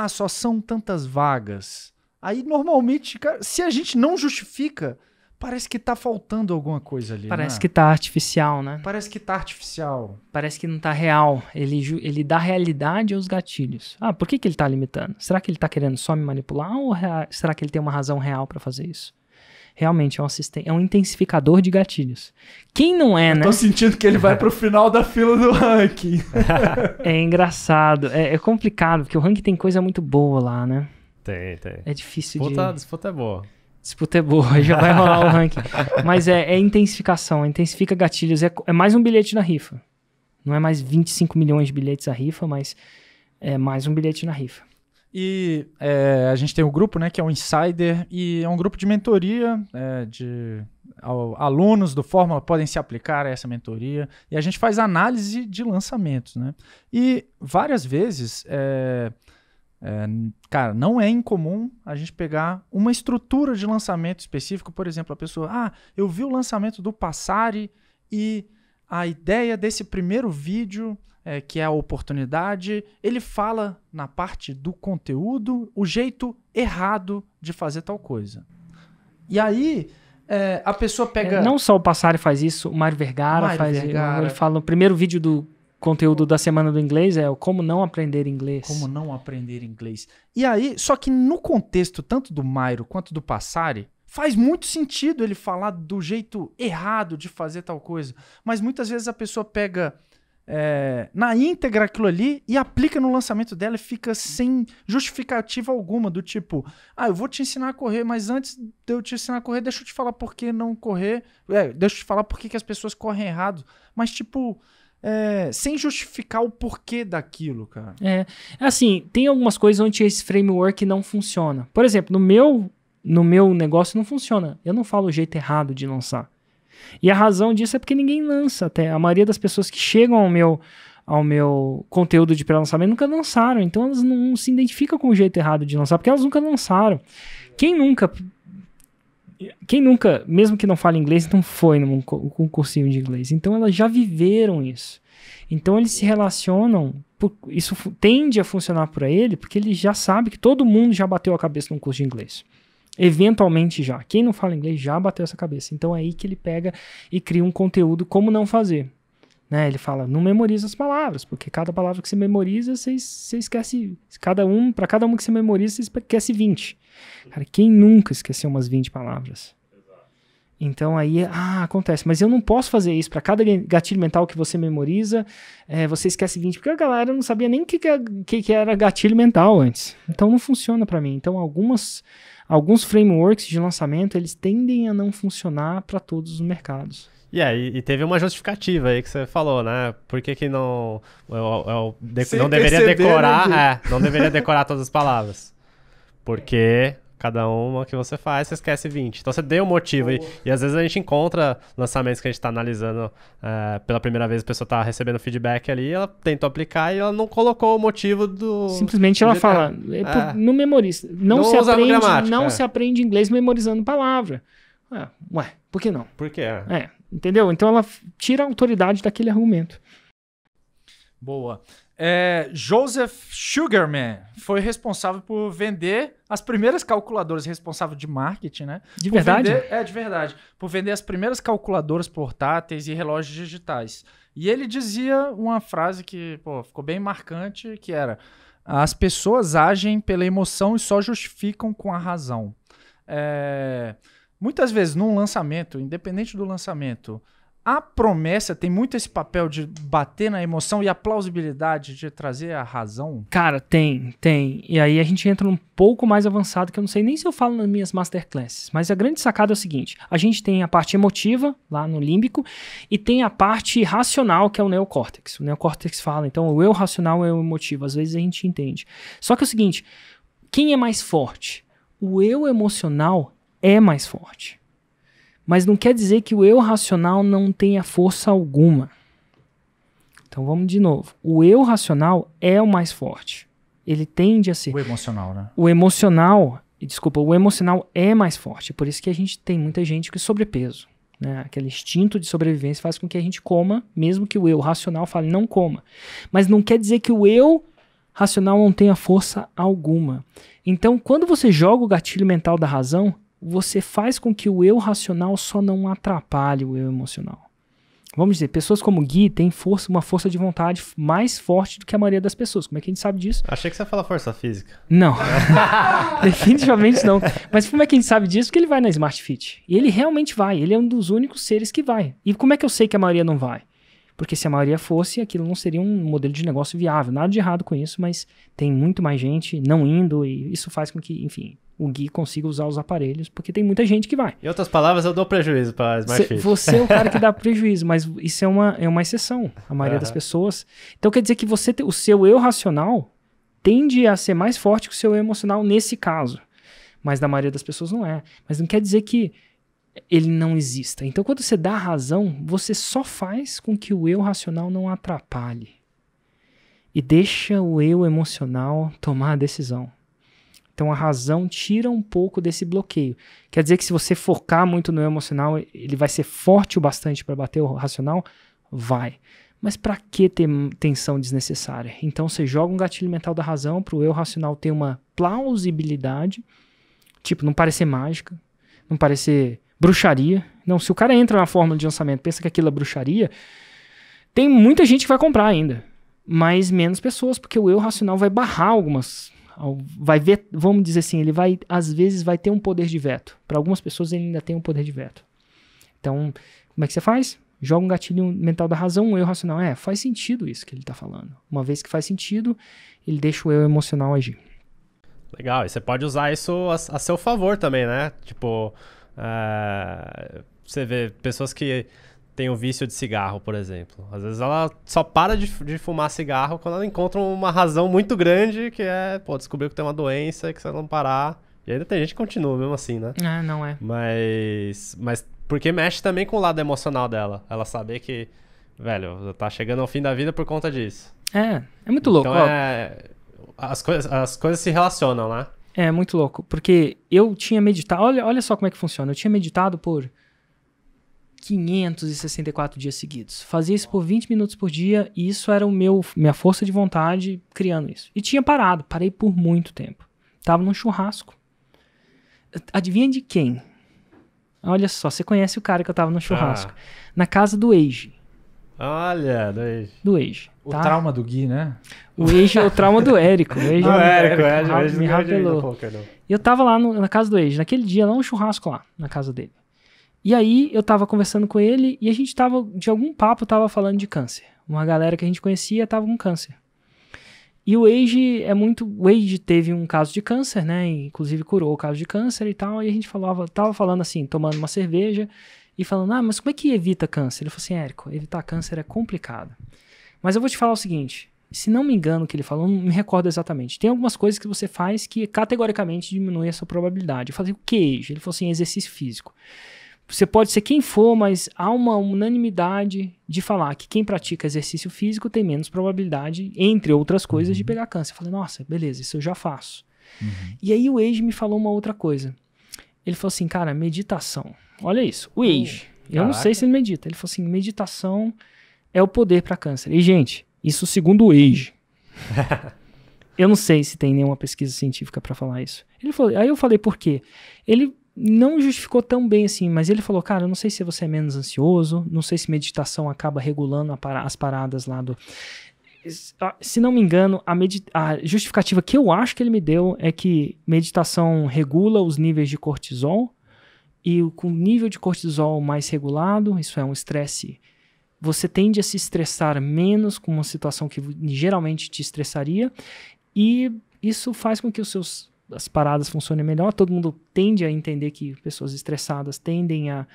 Só são tantas vagas. Aí, normalmente, cara, se a gente não justifica... Parece que tá faltando alguma coisa ali, Parece que tá artificial, né? Parece que tá artificial. Parece que não tá real. Ele dá realidade aos gatilhos. Por que ele tá limitando? Será que ele tá querendo só me manipular ou será que ele tem uma razão real pra fazer isso? Realmente é um intensificador de gatilhos. Quem não é, né? Tô sentindo que ele vai pro final da fila do ranking. É engraçado. É complicado, porque o ranking tem coisa muito boa lá, né? Tem. É difícil Disputa é boa. Disputa é boa, já vai rolar o ranking. Mas é intensificação, intensifica gatilhos. É mais um bilhete na rifa. Não é mais 25 milhões de bilhetes à rifa, mas é mais um bilhete na rifa. E a gente tem um grupo, né, que é o Insider, e é um grupo de mentoria, alunos do Fórmula podem se aplicar a essa mentoria, e a gente faz análise de lançamentos, né? E várias vezes... cara, não é incomum a gente pegar uma estrutura de lançamento específico. Por exemplo, a pessoa, eu vi o lançamento do Passari e a ideia desse primeiro vídeo que é a oportunidade. Ele fala na parte do conteúdo o jeito errado de fazer tal coisa. E aí a pessoa pega... Não só o Passari faz isso, o Mário Vergara faz. Ele fala no primeiro vídeo do conteúdo da Semana do Inglês, é o Como Não Aprender Inglês. Como não aprender inglês. E aí, só que no contexto tanto do Mairo quanto do Passari, faz muito sentido ele falar do jeito errado de fazer tal coisa. Mas muitas vezes a pessoa pega na íntegra aquilo ali e aplica no lançamento dela e fica sem justificativa alguma, do tipo, eu vou te ensinar a correr, mas antes de eu te ensinar a correr, deixa eu te falar por que não correr. Deixa eu te falar por que as pessoas correm errado. Mas tipo... sem justificar o porquê daquilo, cara. Assim, tem algumas coisas onde esse framework não funciona. Por exemplo, no meu negócio não funciona. Eu não falo o jeito errado de lançar. E a razão disso é porque ninguém lança até. A maioria das pessoas que chegam ao meu conteúdo de pré-lançamento nunca lançaram. Então elas não se identificam com o jeito errado de lançar, porque elas nunca lançaram. Quem nunca, mesmo que não fale inglês, não foi num cursinho de inglês. Então elas já viveram isso. Então eles se relacionam, isso tende a funcionar para ele, porque ele já sabe que todo mundo já bateu a cabeça num curso de inglês. Eventualmente já. Quem não fala inglês já bateu essa cabeça. Então é aí que ele pega e cria um conteúdo como não fazer. Né? Ele fala, não memoriza as palavras, porque cada palavra que você memoriza, você esquece, para cada uma que você memoriza, você esquece 20. Cara, quem nunca esqueceu umas 20 palavras? Então aí, acontece. Mas eu não posso fazer isso. Para cada gatilho mental que você memoriza, você esquece 20. Porque a galera não sabia nem o que era gatilho mental antes. Então não funciona para mim. Então alguns frameworks de lançamento, eles tendem a não funcionar para todos os mercados. E teve uma justificativa aí que você falou, né? Por que não deveria decorar, não deveria decorar todas as palavras? Porque cada uma que você faz, você esquece 20. Então você deu um motivo. E às vezes a gente encontra lançamentos que a gente está analisando pela primeira vez, a pessoa está recebendo feedback ali, ela tentou aplicar e ela não colocou o motivo do... Simplesmente ela fala, não memoriza. Não se aprende inglês memorizando palavra. Por que não? Por quê? Entendeu? Então ela tira a autoridade daquele argumento. Boa. Joseph Sugarman foi responsável por vender as primeiras calculadoras, responsável de marketing, né? De verdade? De verdade. Por vender as primeiras calculadoras portáteis e relógios digitais. E ele dizia uma frase que ficou bem marcante, que era: as pessoas agem pela emoção e só justificam com a razão. Muitas vezes, num lançamento, independente do lançamento, a promessa tem muito esse papel de bater na emoção e a plausibilidade de trazer a razão? Cara, tem. E aí a gente entra um pouco mais avançado, que eu não sei nem se eu falo nas minhas masterclasses. Mas a grande sacada é o seguinte: a gente tem a parte emotiva, lá no límbico, e tem a parte racional, que é o neocórtex. O neocórtex fala, então, o eu racional é o emotivo. Às vezes a gente entende. Só que é o seguinte, quem é mais forte? O eu emocional é mais forte. Mas não quer dizer que o eu racional não tenha força alguma. Então vamos de novo. O eu racional é o mais forte. Ele tende a ser... O emocional, né? O emocional é mais forte. Por isso que a gente tem muita gente com sobrepeso. Né? Aquele instinto de sobrevivência faz com que a gente coma, mesmo que o eu racional fale não coma. Mas não quer dizer que o eu racional não tenha força alguma. Então, quando você joga o gatilho mental da razão, você faz com que o eu racional só não atrapalhe o eu emocional. Vamos dizer, pessoas como o Gui têm uma força de vontade mais forte do que a maioria das pessoas. Como é que a gente sabe disso? Achei que você ia falar força física. Não, definitivamente não. Mas como é que a gente sabe disso? Porque ele vai na Smart Fit. E ele realmente vai. Ele é um dos únicos seres que vai. E como é que eu sei que a maioria não vai? Porque se a maioria fosse, aquilo não seria um modelo de negócio viável. Nada de errado com isso, mas tem muito mais gente não indo e isso faz com que, enfim, o Gui consiga usar os aparelhos, porque tem muita gente que vai. Em outras palavras, eu dou prejuízo para a Smart Fit. Você é o cara que dá prejuízo, mas isso é uma exceção, a maioria das pessoas. Então quer dizer que o seu eu racional tende a ser mais forte que o seu eu emocional nesse caso. Mas na maioria das pessoas não é. Mas não quer dizer que ele não exista. Então quando você dá razão, você só faz com que o eu racional não atrapalhe. E deixa o eu emocional tomar a decisão. Então a razão tira um pouco desse bloqueio. Quer dizer que se você focar muito no emocional, ele vai ser forte o bastante para bater o racional? Vai. Mas pra que ter tensão desnecessária? Então você joga um gatilho mental da razão pro eu racional ter uma plausibilidade, tipo, não parecer mágica, não parecer bruxaria. Não, se o cara entra na fórmula de lançamento, pensa que aquilo é bruxaria, tem muita gente que vai comprar ainda, mas menos pessoas, porque o eu racional vai barrar algumas, vai ver, vamos dizer assim, ele vai, às vezes, vai ter um poder de veto. Para algumas pessoas ele ainda tem um poder de veto. Então, como é que você faz? Joga um gatilho mental da razão, um eu racional. Faz sentido isso que ele tá falando. Uma vez que faz sentido, ele deixa o eu emocional agir. Legal, e você pode usar isso a seu favor também, né? Tipo, você vê pessoas que têm o vício de cigarro, por exemplo. Às vezes ela só para de fumar cigarro quando ela encontra uma razão muito grande, que é, descobrir que tem uma doença e que se ela não parar... E ainda tem gente que continua mesmo assim, né? Não é. Mas porque mexe também com o lado emocional dela. Ela saber que, velho, tá chegando ao fim da vida por conta disso. É muito louco. Então as coisas se relacionam, né? É muito louco, porque eu tinha meditado, olha só como é que funciona, eu tinha meditado por 564 dias seguidos, fazia isso por 20 minutos por dia, e isso era minha força de vontade criando isso. E tinha parei por muito tempo, tava num churrasco. Adivinha de quem? Olha só, você conhece o cara que eu tava no churrasco. Na casa do Age. Olha, do Age. O trauma do Gui, né? O Age é o trauma do Érico. O Age me rapelou. E eu tava lá na casa do Age, naquele dia, lá um churrasco lá, na casa dele. E aí eu tava conversando com ele e a gente tava, de algum papo, tava falando de câncer. Uma galera que a gente conhecia tava com câncer. E o Age o Age teve um caso de câncer, né? Inclusive curou o caso de câncer e tal. E a gente tava falando assim, tomando uma cerveja e falando, mas como é que evita câncer? Ele falou assim, Érico, evitar câncer é complicado. Mas eu vou te falar o seguinte, se não me engano o que ele falou, não me recordo exatamente. Tem algumas coisas que você faz que categoricamente diminuem a sua probabilidade. Eu falei, o que, Age? Ele falou assim, exercício físico. Você pode ser quem for, mas há uma unanimidade de falar que quem pratica exercício físico tem menos probabilidade, entre outras coisas, de pegar câncer. Eu falei, nossa, beleza, isso eu já faço. E aí o Age me falou uma outra coisa. Ele falou assim, cara, meditação. Olha isso, o Age. Eu não sei se ele medita. Ele falou assim, meditação é o poder para câncer. E, gente, isso segundo o Age. Eu não sei se tem nenhuma pesquisa científica para falar isso. Ele falou, aí eu falei, por quê? Ele não justificou tão bem assim, mas ele falou, cara, eu não sei se você é menos ansioso, não sei se meditação acaba regulando as paradas lá do... Se não me engano, a justificativa que eu acho que ele me deu é que meditação regula os níveis de cortisol, e com o nível de cortisol mais regulado, isso é um estresse, você tende a se estressar menos com uma situação que geralmente te estressaria, e isso faz com que as paradas funcionem melhor. Todo mundo tende a entender que pessoas estressadas tendem a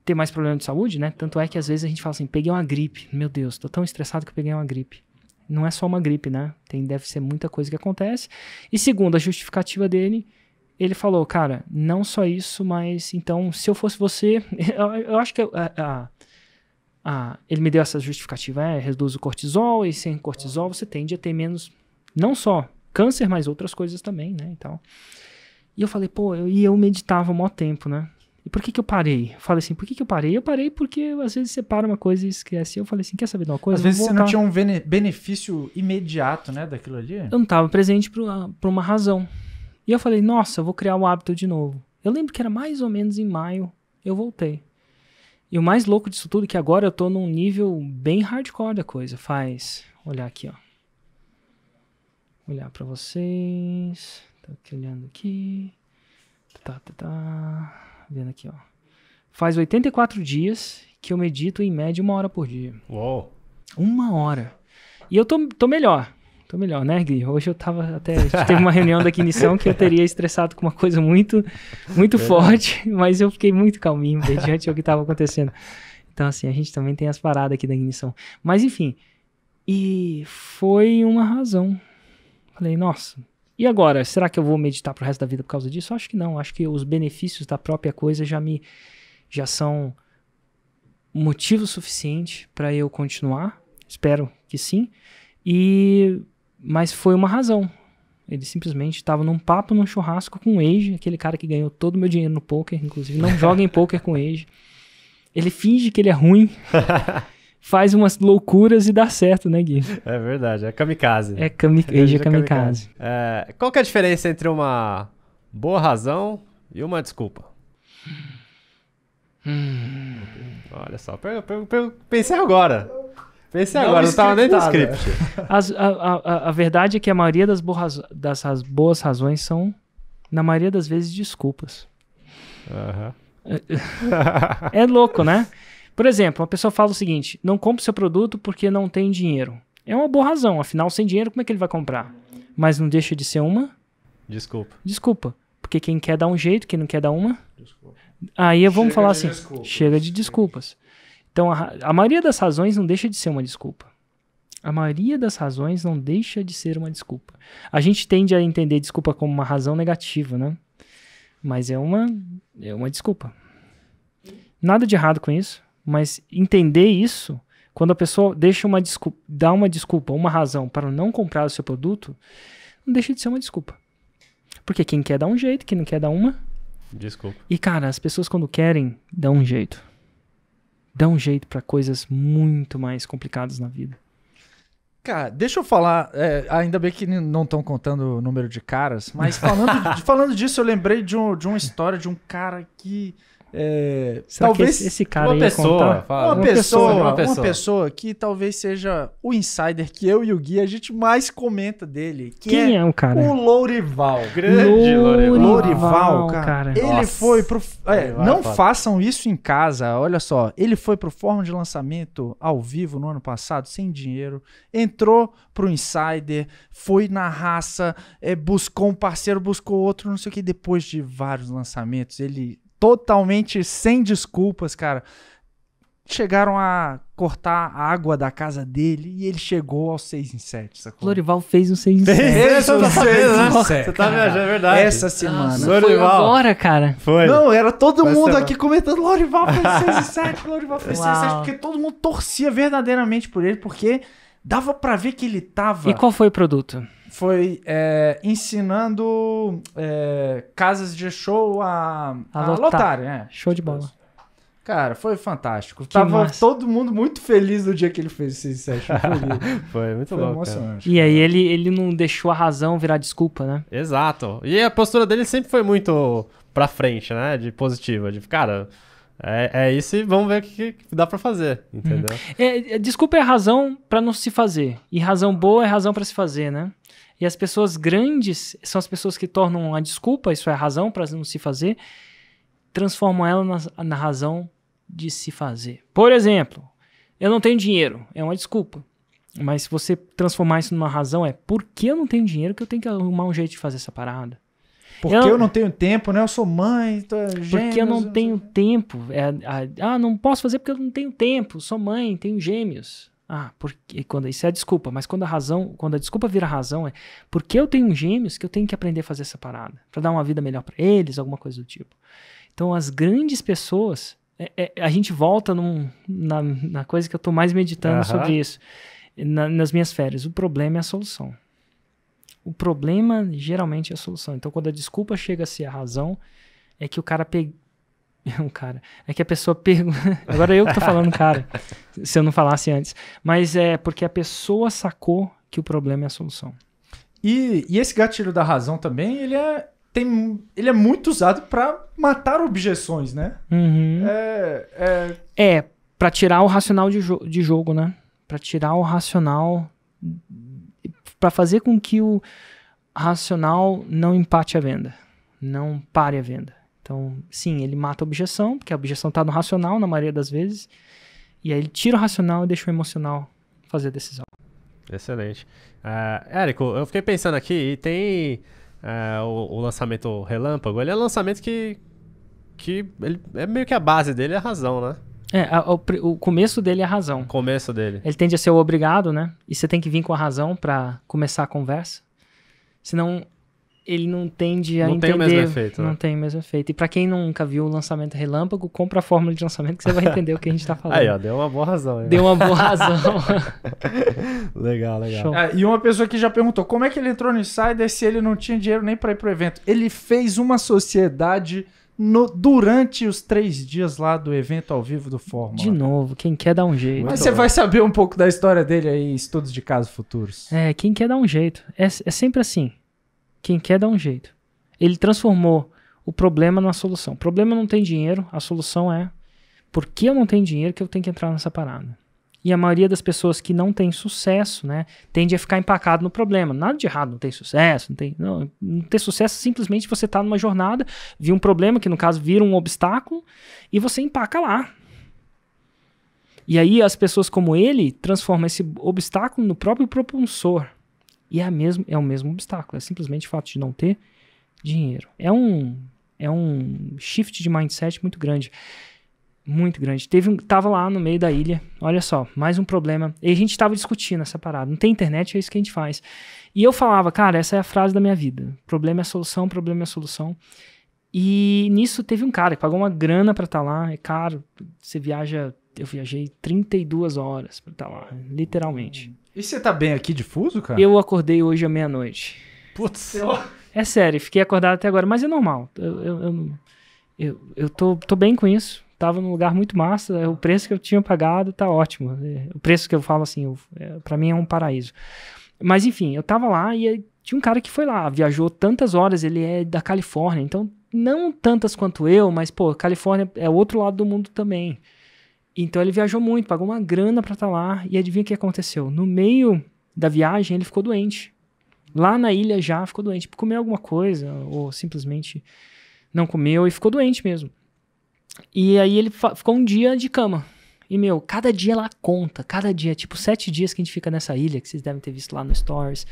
ter mais problema de saúde, né? Tanto é que às vezes a gente fala assim, peguei uma gripe. Meu Deus, tô tão estressado que eu peguei uma gripe. Não é só uma gripe, né? Deve ser muita coisa que acontece. E segundo a justificativa dele, ele falou, cara, não só isso, mas então, se eu fosse você... eu acho que ele me deu essa justificativa, reduz o cortisol, e sem cortisol você tende a ter menos, não só câncer, mas outras coisas também, né, e tal. E eu falei, eu meditava há mó tempo, né? E por que eu parei? Eu falei assim, por que eu parei? Eu parei porque às vezes você para uma coisa e esquece. Eu falei assim, quer saber de uma coisa? Às vezes você não tinha um benefício imediato, né, daquilo ali? Eu não estava presente por uma razão. E eu falei, nossa, eu vou criar o hábito de novo. Eu lembro que era mais ou menos em maio, eu voltei. E o mais louco disso tudo é que agora eu tô num nível bem hardcore da coisa. Olhar aqui, ó. Olhar pra vocês. Tô aqui olhando aqui. Vendo aqui, ó. Faz 84 dias que eu medito em média 1 hora por dia. Uou. 1 hora. E eu tô melhor. Tô melhor, né, Gui? Hoje eu tava até... Teve uma reunião da Ignição que eu teria estressado com uma coisa muito, muito forte, mas eu fiquei muito calminho diante do que tava acontecendo. Então, assim, a gente também tem as paradas aqui da Ignição. Mas, enfim. E foi uma razão. Falei, nossa... E agora, será que eu vou meditar pro resto da vida por causa disso? Eu acho que não. Acho que os benefícios da própria coisa já são motivo suficiente para eu continuar. Espero que sim. Mas foi uma razão. Ele simplesmente estava num papo, num churrasco com o Age, aquele cara que ganhou todo o meu dinheiro no poker, inclusive não joga em poker com o Age. Ele finge que ele é ruim. faz umas loucuras e dá certo, né, Gui? É verdade, é kamikaze. É kamikaze. Qual que é a diferença entre uma boa razão e uma desculpa? Olha só, pensei agora. Não tava nem no script. A verdade é que a maioria das boas razões são, na maioria das vezes, desculpas. É louco, né? Por exemplo, uma pessoa fala o seguinte: não compre seu produto porque não tem dinheiro. É uma boa razão, afinal, sem dinheiro, como é que ele vai comprar? Mas não deixa de ser uma desculpa. Porque quem quer dar um jeito, quem não quer dar uma... Desculpa. Aí vamos falar assim, chega de desculpas. Então, a maioria das razões não deixa de ser uma desculpa. A maioria das razões não deixa de ser uma desculpa. A gente tende a entender desculpa como uma razão negativa, né? Mas é uma desculpa. Nada de errado com isso, mas entender isso, quando a pessoa dá uma desculpa, uma razão para não comprar o seu produto, não deixa de ser uma desculpa. Porque quem quer dar um jeito, quem não quer dar uma... Desculpa. E, cara, as pessoas quando querem, dão um jeito. Dão um jeito para coisas muito mais complicadas na vida. Cara, deixa eu falar, ainda bem que não estão contando o número de caras, mas falando disso, eu lembrei de uma história de um cara que... talvez esse cara uma pessoa, uma pessoa que talvez seja o insider que eu e o Gui a gente mais comenta dele. Quem é o cara? O Lourival. Grande Lourival, cara. Ele Nossa. foi pro... não façam isso em casa, olha só. Ele foi pro Fórum de Lançamento ao vivo no ano passado, sem dinheiro. Entrou pro insider, foi na raça, buscou um parceiro, buscou outro, não sei o que. Depois de vários lançamentos, ele... totalmente sem desculpas, cara. Chegaram a cortar a água da casa dele e ele chegou aos 6 em 7, sacou? Lourival fez um 6 em 7. Você tá viajando, é verdade. Essa semana. Foi agora, cara. Foi. Não, era todo mundo aqui comentando Lourival fez 6 em 7, Lourival fez 6 em 7, porque todo mundo torcia verdadeiramente por ele, porque dava pra ver que ele tava... E qual foi o produto? Foi ensinando casas de show a lotarem. Show de bola. Cara, foi fantástico. Que Tava massa. todo mundo muito feliz no dia que ele fez esse session. Foi muito Foi louco, emocionante. E aí ele não deixou a razão virar desculpa, né? Exato. E a postura dele sempre foi muito pra frente, né? De positiva. De, cara, é isso e vamos ver o que dá pra fazer, entendeu? Desculpa é a razão pra não se fazer. E razão boa é razão pra se fazer, né? E as pessoas grandes são as pessoas que tornam a desculpa, isso é a razão pra não se fazer, transformam ela na razão de se fazer. Por exemplo, eu não tenho dinheiro, é uma desculpa. Mas se você transformar isso numa razão, por que eu não tenho dinheiro que eu tenho que arrumar um jeito de fazer essa parada? Porque eu não tenho tempo, né? Eu sou mãe, gêmeos, porque eu não tenho tempo. Não posso fazer porque eu não tenho tempo. Sou mãe, tenho gêmeos. Porque isso é a desculpa. Mas quando a desculpa vira razão, porque eu tenho gêmeos que eu tenho que aprender a fazer essa parada. Pra dar uma vida melhor pra eles, alguma coisa do tipo. Então, as grandes pessoas... a gente volta na coisa que eu tô mais meditando sobre isso. Nas minhas férias. O problema é a solução. O problema, geralmente, é a solução. Então, quando a desculpa chega a ser a razão, é que o cara é que a pessoa pergunta... Agora eu que tô falando cara, se eu não falasse antes. Mas é porque a pessoa sacou que o problema é a solução. E esse gatilho da razão também, ele é muito usado pra matar objeções, né? Uhum. Pra tirar o racional de jogo, né? Pra tirar o racional... Pra fazer com que o racional não empate a venda. Não pare a venda. Então, sim, ele mata a objeção, porque a objeção está no racional, na maioria das vezes. E aí ele tira o racional e deixa o emocional fazer a decisão. Excelente. Érico, eu fiquei pensando aqui, e tem o lançamento relâmpago. Ele é um lançamento que ele, é meio que a base dele é a razão, né? O começo dele é a razão. O começo dele. Ele tende a ser o obrigado, né? E você tem que vir com a razão para começar a conversa. Senão... ele não tende a entender. Não tem o mesmo efeito, né? Não tem o mesmo efeito. E pra quem nunca viu o lançamento relâmpago, compra a fórmula de lançamento que você vai entender o que a gente tá falando. Aí, ó, deu uma boa razão. Aí, deu uma boa razão. Legal. E uma pessoa que já perguntou, como é que ele entrou no Insider se ele não tinha dinheiro nem pra ir pro evento? Ele fez uma sociedade durante os 3 dias lá do evento ao vivo do Fórmula. De novo, quem quer dar um jeito. Mas você vai saber um pouco da história dele aí, estudos de casos futuros. Quem quer dar um jeito. É sempre assim. Quem quer dar um jeito. Ele transformou o problema na solução. O problema não tem dinheiro, a solução é porque eu não tenho dinheiro que eu tenho que entrar nessa parada. E a maioria das pessoas que não tem sucesso, né, tende a ficar empacado no problema. Nada de errado, não tem sucesso, não ter sucesso, simplesmente você tá numa jornada, viu um problema, que no caso vira um obstáculo, e você empaca lá. E aí as pessoas como ele transformam esse obstáculo no próprio propulsor. E é o mesmo obstáculo, é simplesmente o fato de não ter dinheiro. É um shift de mindset muito grande. Muito grande. Tava lá no meio da ilha, olha só, mais um problema. E a gente tava discutindo essa parada. Não tem internet, é isso que a gente faz. E eu falava, cara, essa é a frase da minha vida. Problema é solução, problema é solução. E nisso teve um cara que pagou uma grana pra estar lá. É caro, você viaja... Eu viajei 32 horas pra estar lá, literalmente. E você tá bem aqui difuso, cara? Eu acordei hoje à meia-noite. Putz. É sério, fiquei acordado até agora, mas é normal. Eu tô bem com isso. Tava num lugar muito massa, o preço que eu tinha pagado tá ótimo. O preço que eu falo assim, pra mim é um paraíso. Mas enfim, eu tava lá e tinha um cara que foi lá, viajou tantas horas, ele é da Califórnia, então não tantas quanto eu, mas pô, Califórnia é o outro lado do mundo também. Então ele viajou muito, pagou uma grana pra estar lá e adivinha o que aconteceu? No meio da viagem ele ficou doente. Lá na ilha já ficou doente, comeu alguma coisa ou simplesmente não comeu e ficou doente mesmo. E aí ele ficou um dia de cama. E, cada dia lá conta. Cada dia, tipo 7 dias que a gente fica nessa ilha, que vocês devem ter visto lá no Stories.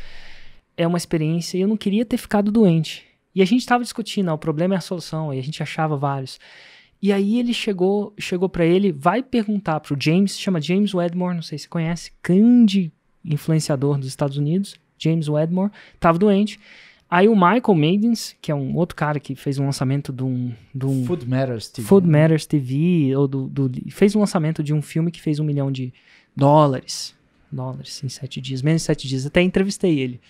É uma experiência e eu não queria ter ficado doente. E a gente tava discutindo, o problema é a solução. E a gente achava vários. E aí ele chegou pra ele, vai perguntar pro James, se chama James Wedmore, não sei se você conhece, grande influenciador dos Estados Unidos. James Wedmore, tava doente. Aí o Michael Maidens, que é um outro cara que fez um lançamento de um Food Matters TV. Food Matters TV, ou fez um lançamento de um filme que fez $1 milhão em 7 dias, menos de 7 dias. Até entrevistei ele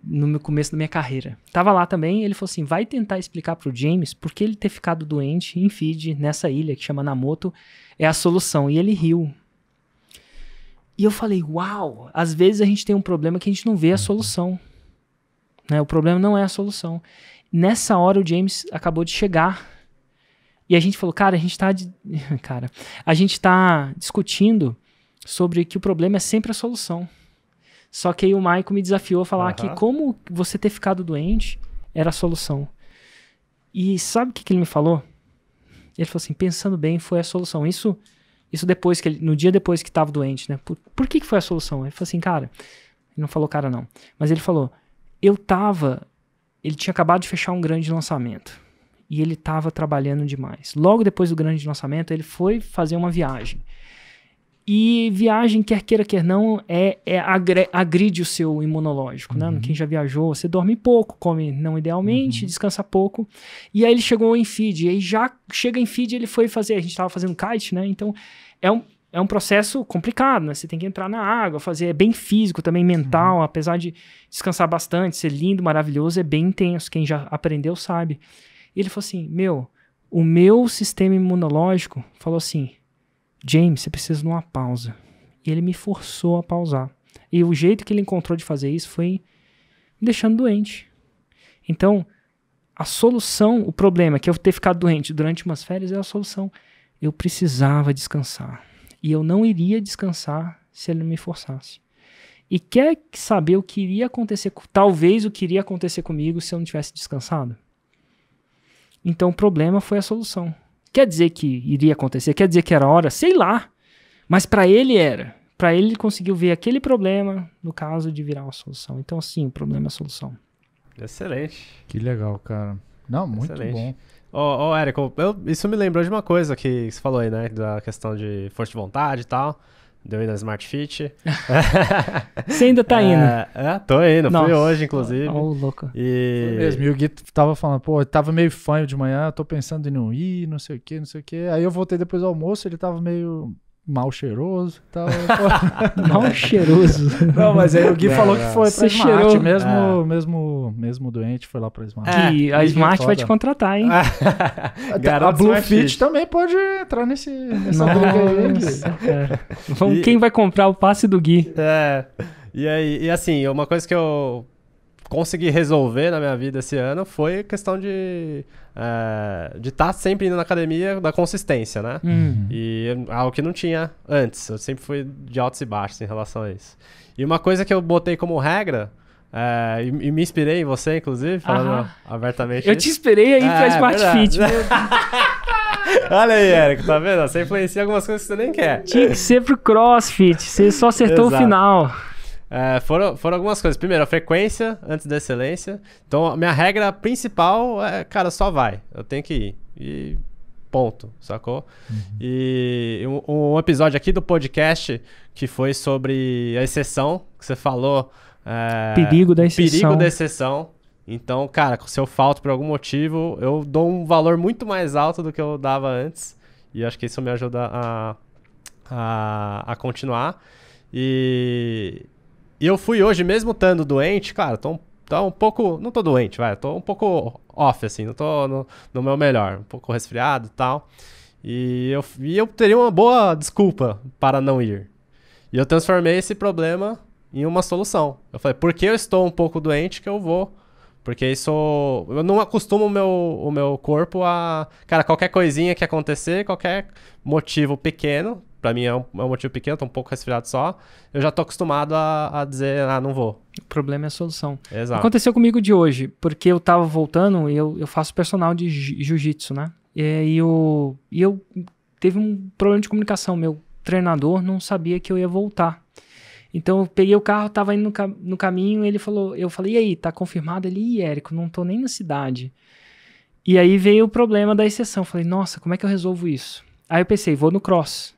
no começo da minha carreira. Tava lá também, ele falou assim, vai tentar explicar pro James por que ele ter ficado doente em Fiji, nessa ilha que chama Namoto, é a solução. E ele riu. E eu falei, uau, às vezes a gente tem um problema que a gente não vê a solução. O problema não é a solução. Nessa hora o James acabou de chegar e a gente falou, cara, a gente tá discutindo sobre que o problema é sempre a solução. Só que aí o Michael me desafiou a falar que como você ter ficado doente era a solução. E sabe o que ele me falou? Ele falou assim, pensando bem, foi a solução. Isso depois no dia depois que estava doente, né? Por que foi a solução? Ele falou assim, cara, ele não falou cara não, mas ele falou, ele tinha acabado de fechar um grande lançamento e ele estava trabalhando demais. Logo depois do grande lançamento, ele foi fazer uma viagem. E viagem, quer queira, quer não, agride o seu imunológico, né? Quem já viajou, você dorme pouco, come não idealmente, descansa pouco. E aí ele chegou em Fiji, e aí já chega em Fiji, ele foi fazer, a gente estava fazendo kite, né? Então é um processo complicado, né? Você tem que entrar na água, é bem físico, também mental, apesar de descansar bastante, ser lindo, maravilhoso, é bem intenso. Quem já aprendeu sabe. E ele falou assim, o meu sistema imunológico falou assim, James, você precisa de uma pausa. E ele me forçou a pausar. E o jeito que ele encontrou de fazer isso foi me deixando doente. Então, a solução, o problema que eu ter ficado doente durante umas férias é a solução. Eu precisava descansar. E eu não iria descansar se ele me forçasse. E quer saber o que iria acontecer, talvez o que iria acontecer comigo se eu não tivesse descansado? Então o problema foi a solução. Quer dizer que iria acontecer? Quer dizer que era hora? Sei lá. Mas para ele era. Para ele conseguiu ver aquele problema, no caso de virar uma solução. Então sim, o problema é a solução. Excelente. Que legal, cara. Não, muito bom. Ô, Érico, isso me lembrou de uma coisa que você falou aí, né? Da questão de força de vontade e tal. Deu aí na Smart Fit. Você ainda tá indo? Tô indo. Fui hoje, inclusive. Louco. Foi mesmo. E o Gui tava falando, pô, tava meio fanho de manhã, tô pensando em não ir, não sei o que. Aí eu voltei depois do almoço, ele tava meio mal cheiroso e tal. Mal cheiroso. Não, mas aí o Gui falou que foi pra Você Smart, cheirou. mesmo doente, foi lá pra Smart. Que a Smart vai te contratar, hein? A Bluefit também pode entrar nessa briga aí, Gui. Nossa, cara. Quem vai comprar o passe do Gui? E assim, uma coisa que eu consegui resolver na minha vida esse ano foi a questão de estar sempre indo na academia, da consistência, né? E algo que não tinha antes. Eu sempre fui de altos e baixos em relação a isso. E uma coisa que eu botei como regra, e me inspirei em você, inclusive, falando abertamente Eu te esperei aí pra Smart Fit. Olha aí, Érico, tá vendo? Você influencia algumas coisas que você nem quer. Tinha que ser pro CrossFit. Você só acertou o final. Foram algumas coisas. Primeiro, a frequência antes da excelência. Então, a minha regra principal é, cara, só vai. Eu tenho que ir. E ponto, sacou? E um episódio aqui do podcast que foi sobre a exceção, que você falou. Perigo da exceção. Perigo da exceção. Então, cara, se eu falto por algum motivo, eu dou um valor muito mais alto do que eu dava antes. E acho que isso me ajuda a continuar. E eu fui hoje, mesmo estando doente, cara, tô um pouco... Não tô doente, tô um pouco off, assim, não tô no meu melhor. Um pouco resfriado e tal. E eu teria uma boa desculpa para não ir. E eu transformei esse problema em uma solução. Eu falei, porque eu estou um pouco doente que eu vou... Porque isso... Eu não acostumo o meu corpo a... Cara, qualquer coisinha que acontecer, qualquer motivo pequeno, pra mim é um motivo pequeno, tô um pouco resfriado só, eu já tô acostumado a dizer, não vou. O problema é a solução. Exato. Aconteceu comigo de hoje, porque eu tava voltando e eu faço personal de jiu-jitsu, né? E eu teve um problema de comunicação. Meu treinador não sabia que eu ia voltar. Então eu peguei o carro, tava indo no caminho, eu falei, e aí, tá confirmado? Ele, Érico, não tô nem na cidade. E aí veio o problema da exceção. Eu falei, nossa, como é que eu resolvo isso? Aí eu pensei, vou no cross.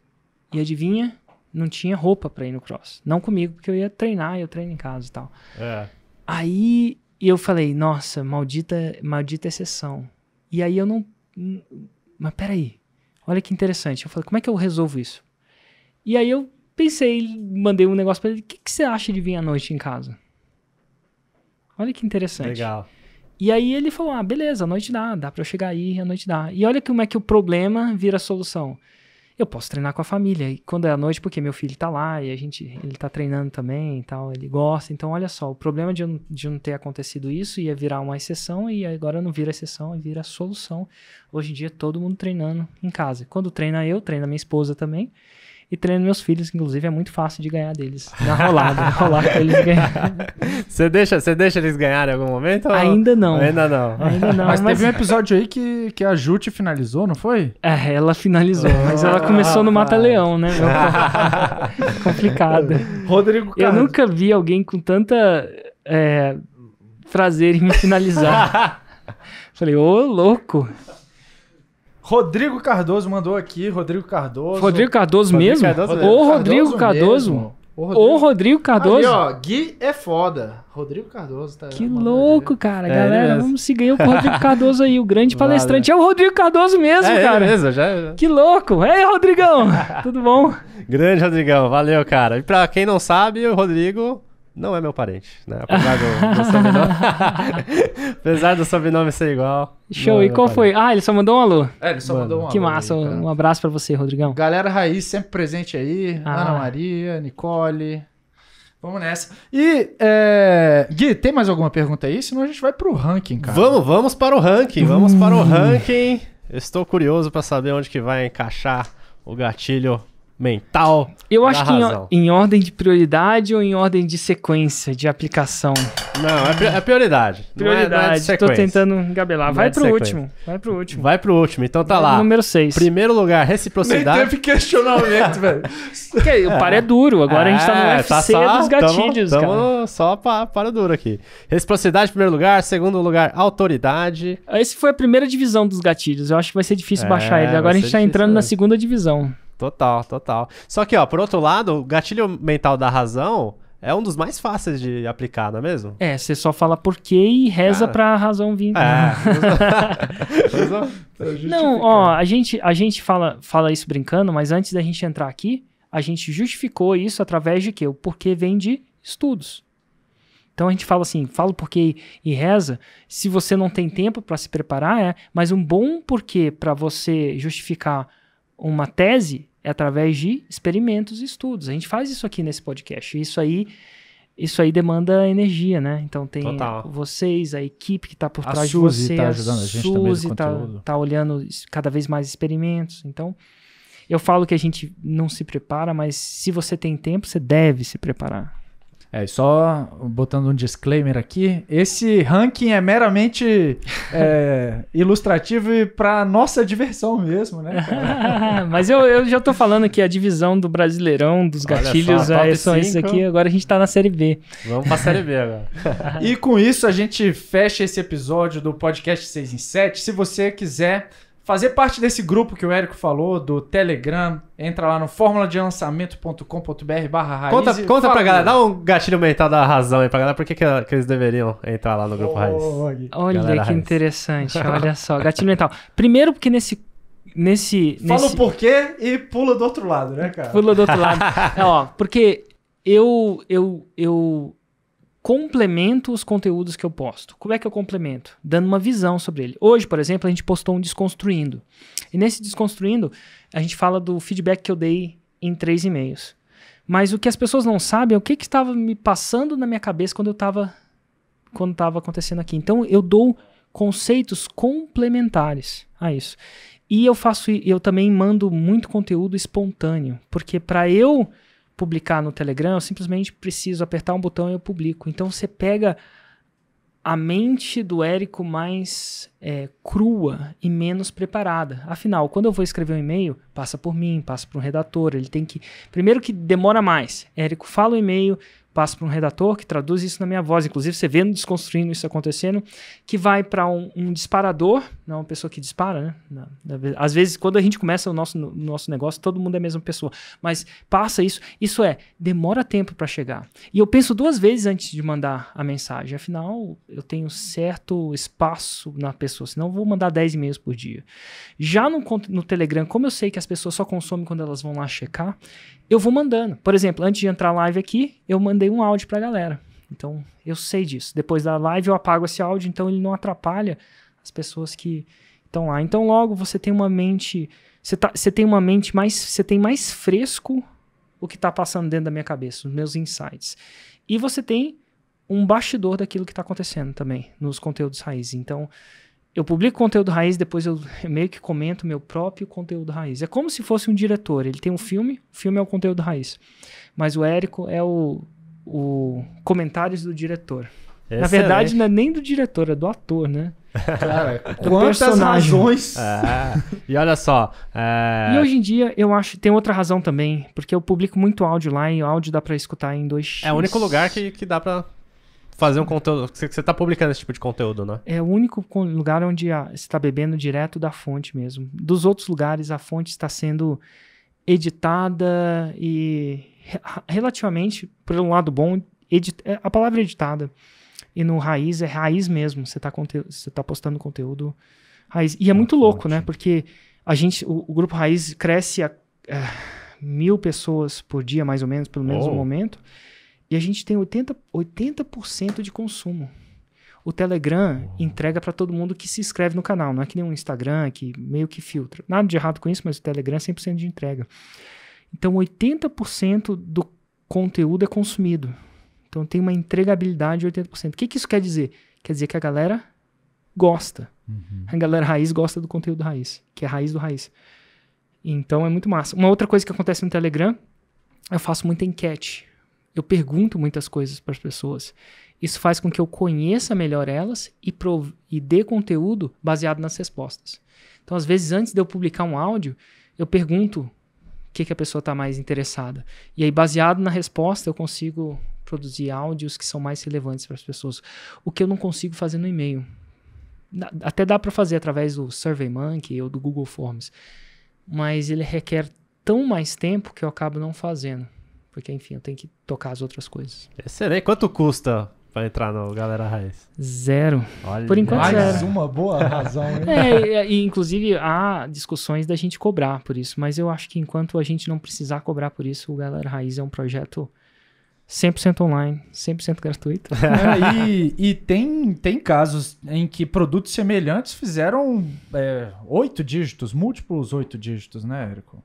E adivinha? Não tinha roupa pra ir no cross. Não comigo, porque eu ia treinar, eu treino em casa e tal. Aí eu falei, nossa, maldita exceção. E aí eu não... Mas peraí, olha que interessante. Eu falei, como é que eu resolvo isso? E aí eu pensei, mandei um negócio pra ele, o que você acha de vir à noite em casa? Olha que interessante. Legal. E aí ele falou, beleza, à noite dá pra eu chegar aí, à noite dá. E olha como é que o problema vira a solução. Eu posso treinar com a família, e quando é à noite, porque meu filho tá lá, e ele tá treinando também e tal, ele gosta. Então, olha só, o problema de não ter acontecido isso ia virar uma exceção, e agora não vira exceção, vira solução. Hoje em dia, todo mundo treinando em casa. Quando treina eu, treina minha esposa também. E treino meus filhos, que inclusive é muito fácil de ganhar deles. Na rolada, rolar com eles ganhar. Você deixa eles ganharem em algum momento? Ainda não. Ainda não. Mas teve um episódio aí que a Jute finalizou, não foi? Ela finalizou, mas ela começou no Mata-Leão, né? Complicado. Rodrigo Carlos. Eu nunca vi alguém com tanta prazer em me finalizar. Falei, ô louco. Rodrigo Cardoso mandou aqui, Rodrigo Cardoso mesmo? Ô, Rodrigo Cardoso. Ô, Rodrigo Cardoso. Ali, ó, Gui é foda. Rodrigo Cardoso tá... Que louco, cara. Galera, vamos seguir o Rodrigo Cardoso aí, o grande palestrante. É o Rodrigo Cardoso mesmo, cara. Mesmo, já. Que louco. Ei, Rodrigão. Tudo bom? Grande Rodrigão, valeu, cara. E pra quem não sabe, o Rodrigo... Não é meu parente, né? Apesar do sobrenome. Apesar do sobrenome ser igual. Show. E qual foi? Ele só mandou um alô. Ele só mandou um alô. Que massa. Aí, um abraço pra você, Rodrigão. Galera Raiz sempre presente aí. Ana Maria, Nicole. Vamos nessa. E, Gui, tem mais alguma pergunta aí? Senão a gente vai pro ranking, cara. Vamos para o ranking. Vamos para o ranking. Eu estou curioso pra saber onde que vai encaixar o gatilho mental. Eu acho que em ordem de prioridade ou em ordem de sequência de aplicação? Não, é prioridade. Prioridade. Não é de sequência. Tô tentando engabelar. Vai pro último. Vai pro último. Então tá lá. Número 6. Primeiro lugar, reciprocidade. Nem teve questionamento, velho. O par é duro. Agora a gente tá no UFC dos gatilhos, cara. Estamos só para duro aqui. Reciprocidade em primeiro lugar. Segundo lugar, autoridade. Esse foi a primeira divisão dos gatilhos. Eu acho que vai ser difícil baixar ele. Agora a gente tá entrando na segunda divisão. Total. Só que, por outro lado, o gatilho mental da razão é um dos mais fáceis de aplicar, não é mesmo? Você só fala por quê e reza pra razão vir. Não, ó, a gente fala isso brincando, mas antes da gente entrar aqui, a gente justificou isso através de quê? O porquê vem de estudos. Então a gente fala assim, fala o porquê e reza. Se você não tem tempo para se preparar, mas um bom porquê para você justificar uma tese é através de experimentos e estudos. A gente faz isso aqui nesse podcast. Isso aí demanda energia, né? Então tem vocês, a equipe que está por trás de você, tá ajudando a gente Suzy também tá olhando cada vez mais experimentos. Então eu falo que a gente não se prepara, mas se você tem tempo, você deve se preparar. Só botando um disclaimer aqui, esse ranking é meramente ilustrativo e para nossa diversão mesmo, né, cara? Mas eu já tô falando que a divisão do Brasileirão, dos gatilhos, são esses aqui, agora a gente tá na Série B. Vamos pra Série B agora. E com isso a gente fecha esse episódio do podcast 6 em 7. Se você quiser fazer parte desse grupo que o Érico falou, do Telegram, entra lá no formuladelançamento.com.br/raiz. Conta pra galera, dá um gatilho mental da razão aí pra galera, por que eles deveriam entrar lá no grupo Raiz? Olha Galera que Raiz. interessante, olha só, gatilho mental. Primeiro porque Fala o porquê e pula do outro lado, né, cara? Pula do outro lado. Porque eu complemento os conteúdos que eu posto. Como é que eu complemento? Dando uma visão sobre ele. Hoje, por exemplo, a gente postou um Desconstruindo. E nesse Desconstruindo, a gente fala do feedback que eu dei em 3 e-mails. Mas o que as pessoas não sabem é o que estava me passando na minha cabeça quando estava acontecendo aqui. Então, eu dou conceitos complementares a isso. E eu também mando muito conteúdo espontâneo. Porque para eu publicar no Telegram, eu simplesmente preciso apertar um botão e eu publico. Então você pega a mente do Érico mais crua e menos preparada. Afinal, quando eu vou escrever um e-mail, passa por mim, passa por um redator, ele tem que... Primeiro que demora mais. Érico fala o e-mail, passa para um redator que traduz isso na minha voz. Inclusive, você vê no Desconstruindo isso acontecendo, que vai para um disparador, não uma pessoa que dispara, né? Às vezes, quando a gente começa o nosso negócio, todo mundo é a mesma pessoa. Mas passa isso. Isso demora tempo para chegar. E eu penso 2 vezes antes de mandar a mensagem. Afinal, eu tenho certo espaço na pessoa, senão eu vou mandar 10 e-mails por dia. Já no Telegram, como eu sei que as pessoas só consomem quando elas vão lá checar, eu vou mandando. Por exemplo, antes de entrar live aqui, eu mandei um áudio pra galera. Então, eu sei disso. Depois da live, eu apago esse áudio, então ele não atrapalha as pessoas que estão lá. Então, logo, você tem uma mente... Você tem uma mente mais... Você tem mais fresco o que está passando dentro da minha cabeça, os meus insights. E você tem um bastidor daquilo que está acontecendo também, nos conteúdos raiz. Então, eu publico conteúdo raiz, depois eu meio que comento meu próprio conteúdo raiz. É como se fosse um diretor. Ele tem um filme, o filme é o conteúdo raiz. Mas o Érico é o comentários do diretor. Excelente. Na verdade, não é nem do diretor, é do ator, né? Cara, quantas razões! E olha só... E hoje em dia, eu acho tem outra razão também, porque eu publico muito áudio lá, e o áudio dá pra escutar em 2x. É o único lugar que dá pra fazer um conteúdo... Você tá publicando esse tipo de conteúdo, né? É o único lugar onde você está bebendo direto da fonte mesmo. Dos outros lugares, a fonte está sendo editada e relativamente, por um lado bom, a palavra editada. E no raiz é raiz mesmo. Você tá postando conteúdo raiz. E é muito louco, né? Porque o grupo Raiz cresce a 1.000 pessoas por dia, mais ou menos, pelo menos no momento. E a gente tem 80% de consumo. O Telegram entrega para todo mundo que se inscreve no canal. Não é que nem um Instagram que meio que filtra. Nada de errado com isso, mas o Telegram é 100% de entrega. Então, 80% do conteúdo é consumido. Então, tem uma entregabilidade de 80%. O que isso quer dizer? Quer dizer que a galera gosta. A galera raiz gosta do conteúdo raiz, que é a raiz do raiz. Então, é muito massa. Uma outra coisa que acontece no Telegram, eu faço muita enquete. Eu pergunto muitas coisas para as pessoas. Isso faz com que eu conheça melhor elas e dê conteúdo baseado nas respostas. Então, às vezes, antes de eu publicar um áudio, eu pergunto o que a pessoa está mais interessada. E aí, baseado na resposta, eu consigo produzir áudios que são mais relevantes para as pessoas. O que eu não consigo fazer no e-mail. Até dá para fazer através do SurveyMonkey ou do Google Forms. Mas ele requer tão mais tempo que eu acabo não fazendo. Porque, enfim, eu tenho que tocar as outras coisas. Excelente. Quanto custa pra entrar no Galera Raiz? 0. Olha, Por enquanto, Mais zero. uma boa razão, hein? E inclusive há discussões da gente cobrar por isso, mas eu acho que enquanto a gente não precisar cobrar por isso, o Galera Raiz é um projeto 100% online, 100% gratuito. E tem casos em que produtos semelhantes fizeram 8 dígitos, múltiplos 8 dígitos, né, Érico?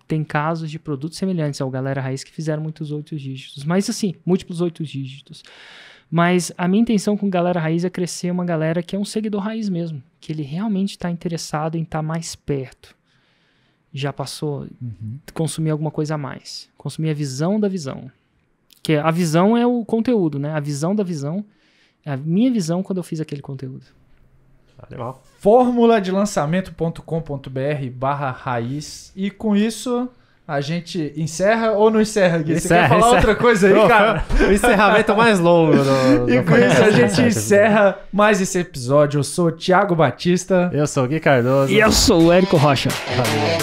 Tem casos de produtos semelhantes ao Galera Raiz que fizeram muitos 8 dígitos, mas assim, múltiplos 8 dígitos. Mas a minha intenção com o Galera Raiz é crescer uma galera que é um seguidor raiz mesmo, que ele realmente está interessado em estar mais perto. Já passou, consumir alguma coisa a mais. Consumir a visão da visão. Que a visão é o conteúdo, né? A visão da visão é a minha visão quando eu fiz aquele conteúdo. Animal. Fórmula de lançamento.com.br/raiz. E com isso, a gente encerra ou não encerra, Gui? Você quer falar outra coisa aí, cara? O encerramento mais longo E com isso a gente encerra mais esse episódio. Eu sou o Thiago Batista. Eu sou o Gui Cardoso. E eu sou o Érico Rocha. Valeu.